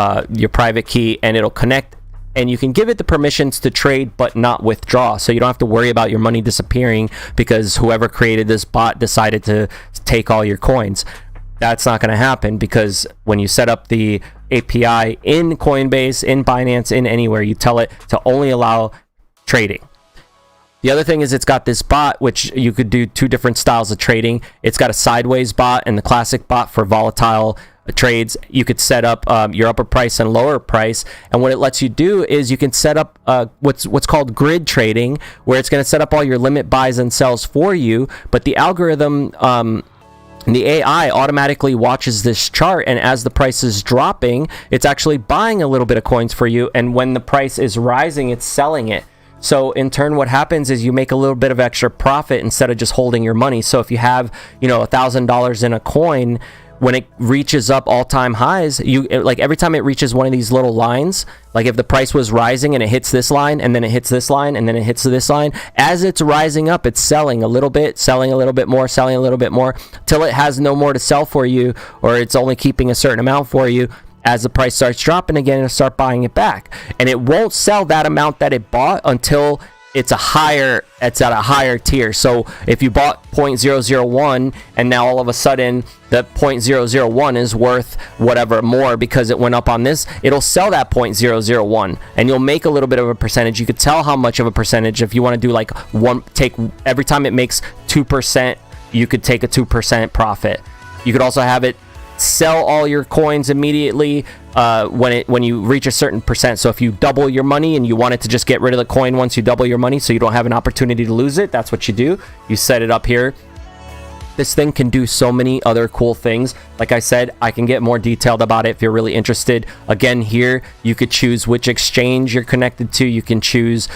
private key, and it'll connect. And you can give it the permissions to trade but not withdraw. So you don't have to worry about your money disappearing because whoever created this bot decided to take all your coins. That's not going to happen, because when you set up the API in Coinbase, in Binance, in anywhere, you tell it to only allow trading. The other thing is it's got this bot, which you could do two different styles of trading. It's got a sideways bot and the classic bot for volatile trades. You could set up your upper price and lower price, and what it lets you do is you can set up what's called grid trading, where it's going to set up all your limit buys and sells for you, but the algorithm, the AI automatically watches this chart, and as the price is dropping, it's actually buying a little bit of coins for you, and when the price is rising, it's selling it. So in turn, what happens is you make a little bit of extra profit instead of just holding your money. So if you have, you know, $1,000 in a coin, when it reaches up all-time highs, like every time it reaches one of these little lines, like if the price was rising and it hits this line, and then it hits this line, and then it hits this line, as it's rising up, it's selling a little bit, selling a little bit more, selling a little bit more, till it has no more to sell for you, or it's only keeping a certain amount for you. As the price starts dropping again, it'll start buying it back, and it won't sell that amount that it bought until it's at a higher tier. So if you bought 0.001 and now all of a sudden the 0.001 is worth whatever more because it went up on this, it'll sell that 0.001 and you'll make a little bit of a percentage. You could tell how much of a percentage. If you want to do like every time it makes 2%, you could take a 2% profit. You could also have it sell all your coins immediately when you reach a certain percent. So if you double your money and you want it to just get rid of the coin once you double your money so you don't have an opportunity to lose it, that's what you do. You set it up here. This thing can do so many other cool things. Like I said, I can get more detailed about it if you're really interested. Again, here you could choose which exchange you're connected to. You can choose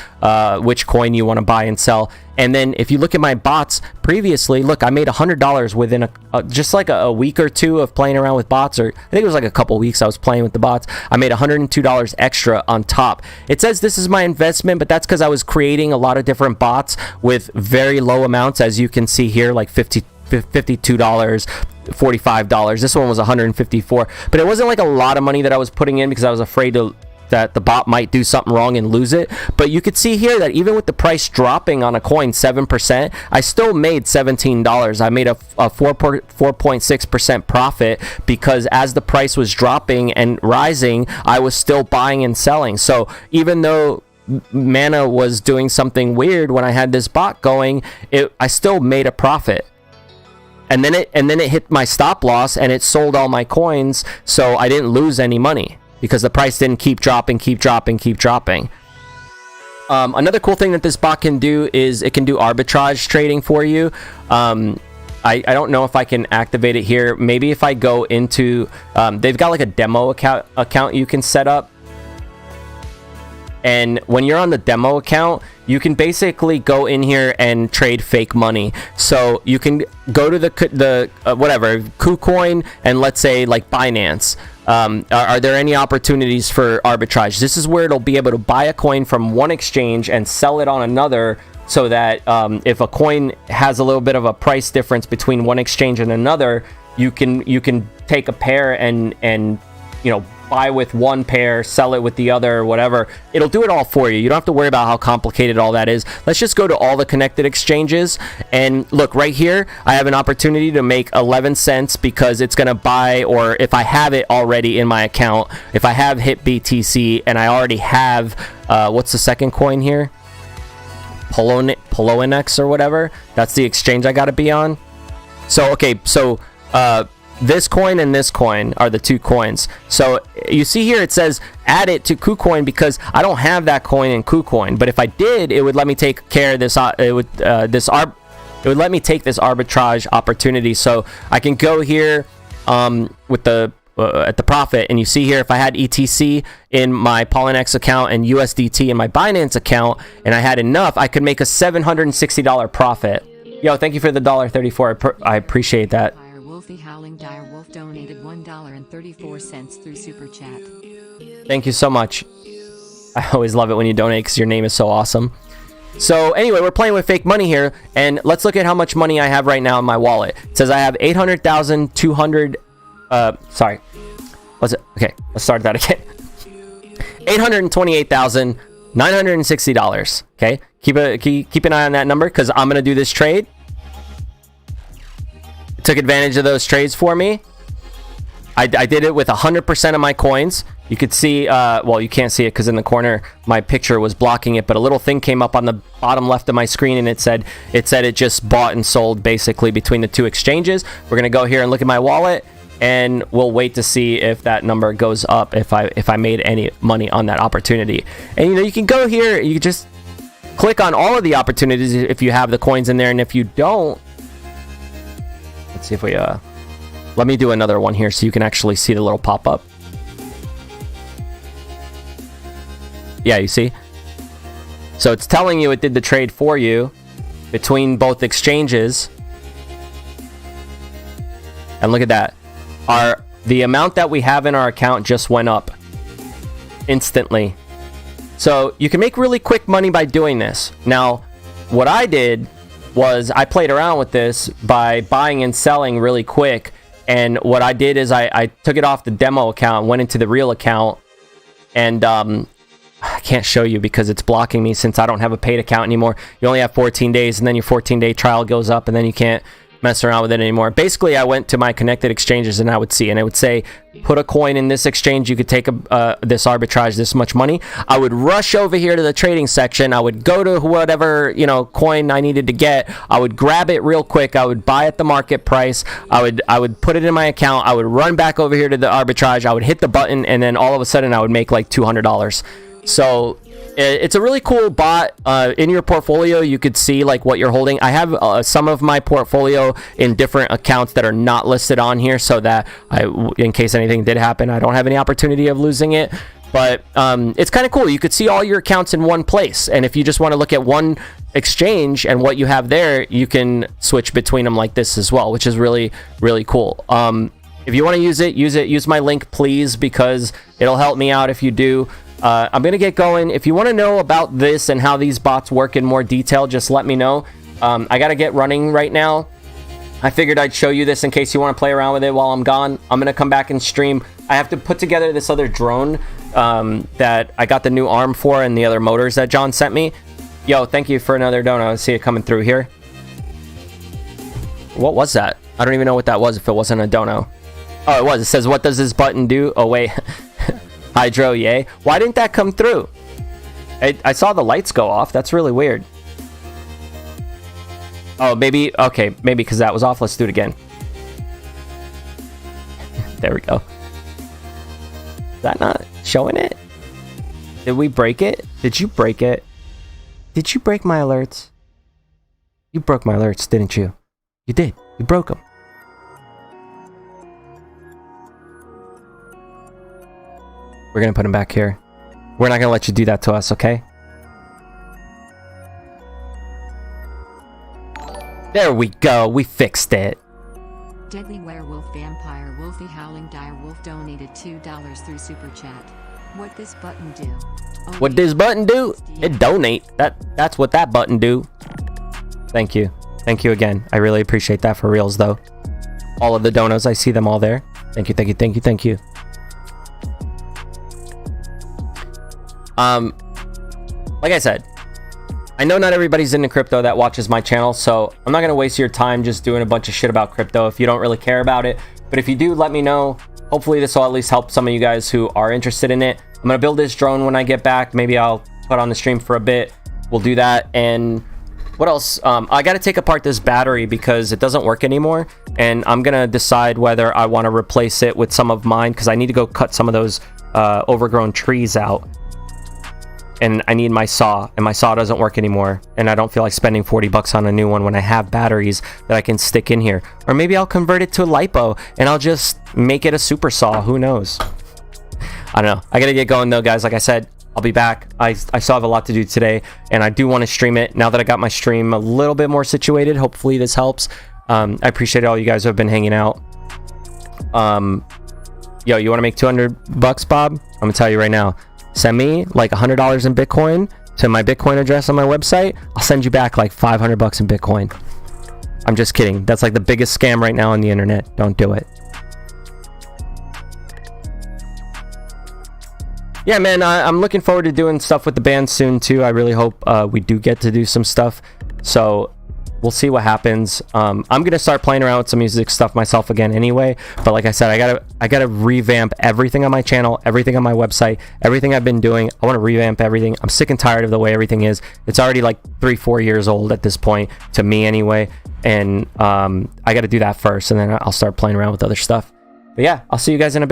which coin you want to buy and sell. And then if you look at my bots previously, look, I made $100 within just like a week or two of playing around with bots, or I think it was like a couple weeks I was playing with the bots. I made $102 extra on top. It says this is my investment, but that's because I was creating a lot of different bots with very low amounts, as you can see here, like $52, $45. This one was $154, but it wasn't like a lot of money that I was putting in because I was afraid that the bot might do something wrong and lose it. But you could see here that even with the price dropping on a coin 7%, I still made $17. I made a 4.6% profit because as the price was dropping and rising, I was still buying and selling. So even though Mana was doing something weird when I had this bot going, I still made a profit. And then it hit my stop loss and it sold all my coins, so I didn't lose any money because the price didn't keep dropping. Another cool thing that this bot can do is it can do arbitrage trading for you. I don't know if I can activate it here. Maybe if I go into, they've got like a demo account you can set up. And when you're on the demo account, you can basically go in here and trade fake money. So you can go to the whatever KuCoin and let's say like Binance. Are there any opportunities for arbitrage? This is where it'll be able to buy a coin from one exchange and sell it on another, so that if a coin has a little bit of a price difference between one exchange and another, you can take a pair and buy with one pair, sell it with the other, whatever. It'll do it all for you. You don't have to worry about how complicated all that is. Let's just go to all the connected exchanges and look right here. I have an opportunity to make 11 cents because it's going to buy, or if I have it already in my account, if I have hit BTC and I already have, what's the second coin here? Poloinex or whatever. That's the exchange I got to be on. So, okay, so, this coin and this coin are the two coins. So you see here it says add it to KuCoin because I don't have that coin in KuCoin. But if I did, it would let me take care of this. It would let me take this arbitrage opportunity. So I can go here with the at the profit, and you see here if I had ETC in my Poloinex account and USDT in my Binance account, and I had enough, I could make a $760 profit. Yo, thank you for the $1.34. I appreciate that. Wolfie Howling Dire Wolf donated $1.34 through Super Chat. Thank you so much. I always love it when you donate because your name is so awesome. So anyway, we're playing with fake money here, and let's look at how much money I have right now in my wallet. It says I have 800,200. Sorry. What's it? Okay, let's start that again. $828,960. Okay, keep an eye on that number because I'm gonna do this trade. Took advantage of those trades for me. I did it with 100% of my coins. You could see, well, you can't see it because in the corner my picture was blocking it, but a little thing came up on the bottom left of my screen and it said it just bought and sold basically between the two exchanges. We're gonna go here and look at my wallet, and we'll wait to see if that number goes up, if I made any money on that opportunity. And you can go here, you can just click on all of the opportunities if you have the coins in there, and if you don't, let's see if we let me do another one here so you can actually see the little pop-up. Yeah, you see? So it's telling you it did the trade for you between both exchanges. And look at that. The amount that we have in our account just went up instantly. So you can make really quick money by doing this. Now, what I did was I played around with this by buying and selling really quick, and what I did is I took it off the demo account, went into the real account, and I can't show you because it's blocking me since I don't have a paid account anymore. You only have 14 days, and then your 14-day trial goes up, and then you can't mess around with it anymore. Basically, I went to my connected exchanges, and I would see, and it would say, put a coin in this exchange. You could take this arbitrage this much money. I would rush over here to the trading section. I would go to whatever, you know, coin I needed to get. I would grab it real quick. I would buy at the market price. I would put it in my account. I would run back over here to the arbitrage. I would hit the button, and then all of a sudden, I would make like $200. So it's a really cool bot. In your portfolio, you could see like what you're holding. I have some of my portfolio in different accounts that are not listed on here, so that in case anything did happen, I don't have any opportunity of losing it. But it's kind of cool. You could see all your accounts in one place, and if you just want to look at one exchange and what you have there, you can switch between them like this as well, which is really, really cool. If you want to use it, use my link, please, because it'll help me out if you do. I'm going to get going. If you want to know about this and how these bots work in more detail, just let me know. I got to get running right now. I figured I'd show you this in case you want to play around with it while I'm gone. I'm going to come back and stream. I have to put together this other drone that I got the new arm for and the other motors that John sent me. Yo, thank you for another dono. I see it coming through here. What was that? I don't even know what that was if it wasn't a dono. Oh, it was. It says, what does this button do? Oh, wait. Hydro, yay. Why didn't that come through? I saw the lights go off. That's really weird. Oh, maybe. Okay, maybe because that was off. Let's do it again. There we go. Is that not showing it? Did we break it? Did you break it? Did you break my alerts? You broke my alerts, didn't you? You did. You broke them. We're going to put him back here. We're not going to let you do that to us, okay? There we go. We fixed it. Deadly Werewolf Vampire Wolfie Howling Dire Wolf donated $2 through Super Chat. What this button do? Oh, What this button do? It donate. That's what that button do. Thank you. Thank you again. I really appreciate that for reals, though. All of the donos, I see them all there. Thank you, thank you, thank you, thank you. Like I said, I know not everybody's into crypto that watches my channel, so I'm not going to waste your time just doing a bunch of shit about crypto if you don't really care about it. But if you do, let me know. Hopefully this will at least help some of you guys who are interested in it. I'm going to build this drone when I get back. Maybe I'll put on the stream for a bit. We'll do that. And what else? I got to take apart this battery because it doesn't work anymore. And I'm going to decide whether I want to replace it with some of mine because I need to go cut some of those overgrown trees out. And I need my saw, and my saw doesn't work anymore, and I don't feel like spending 40 bucks on a new one when I have batteries that I can stick in here. Or maybe I'll convert it to a lipo and I'll just make it a super saw. Who knows? I don't know. I gotta get going though, guys. Like I said, I'll be back. I still have a lot to do today, and I do want to stream it now that I got my stream a little bit more situated. Hopefully this helps. I appreciate all you guys who have been hanging out. Yo, you want to make 200 bucks, Bob? I'm gonna tell you right now. Send me like $100 in Bitcoin to my Bitcoin address on my website. I'll send you back like 500 bucks in Bitcoin. I'm just kidding. That's like the biggest scam right now on the internet. Don't do it. Yeah, man, I'm looking forward to doing stuff with the band soon too. I really hope we do get to do some stuff. So we'll see what happens. I'm gonna start playing around with some music stuff myself again anyway, but like I said, I gotta revamp everything on my channel, everything on my website, everything I've been doing. I want to revamp everything. I'm sick and tired of the way everything is. It's already like 3-4 years old at this point, to me anyway, and I gotta do that first, and then I'll start playing around with other stuff. But yeah, I'll see you guys in a bit.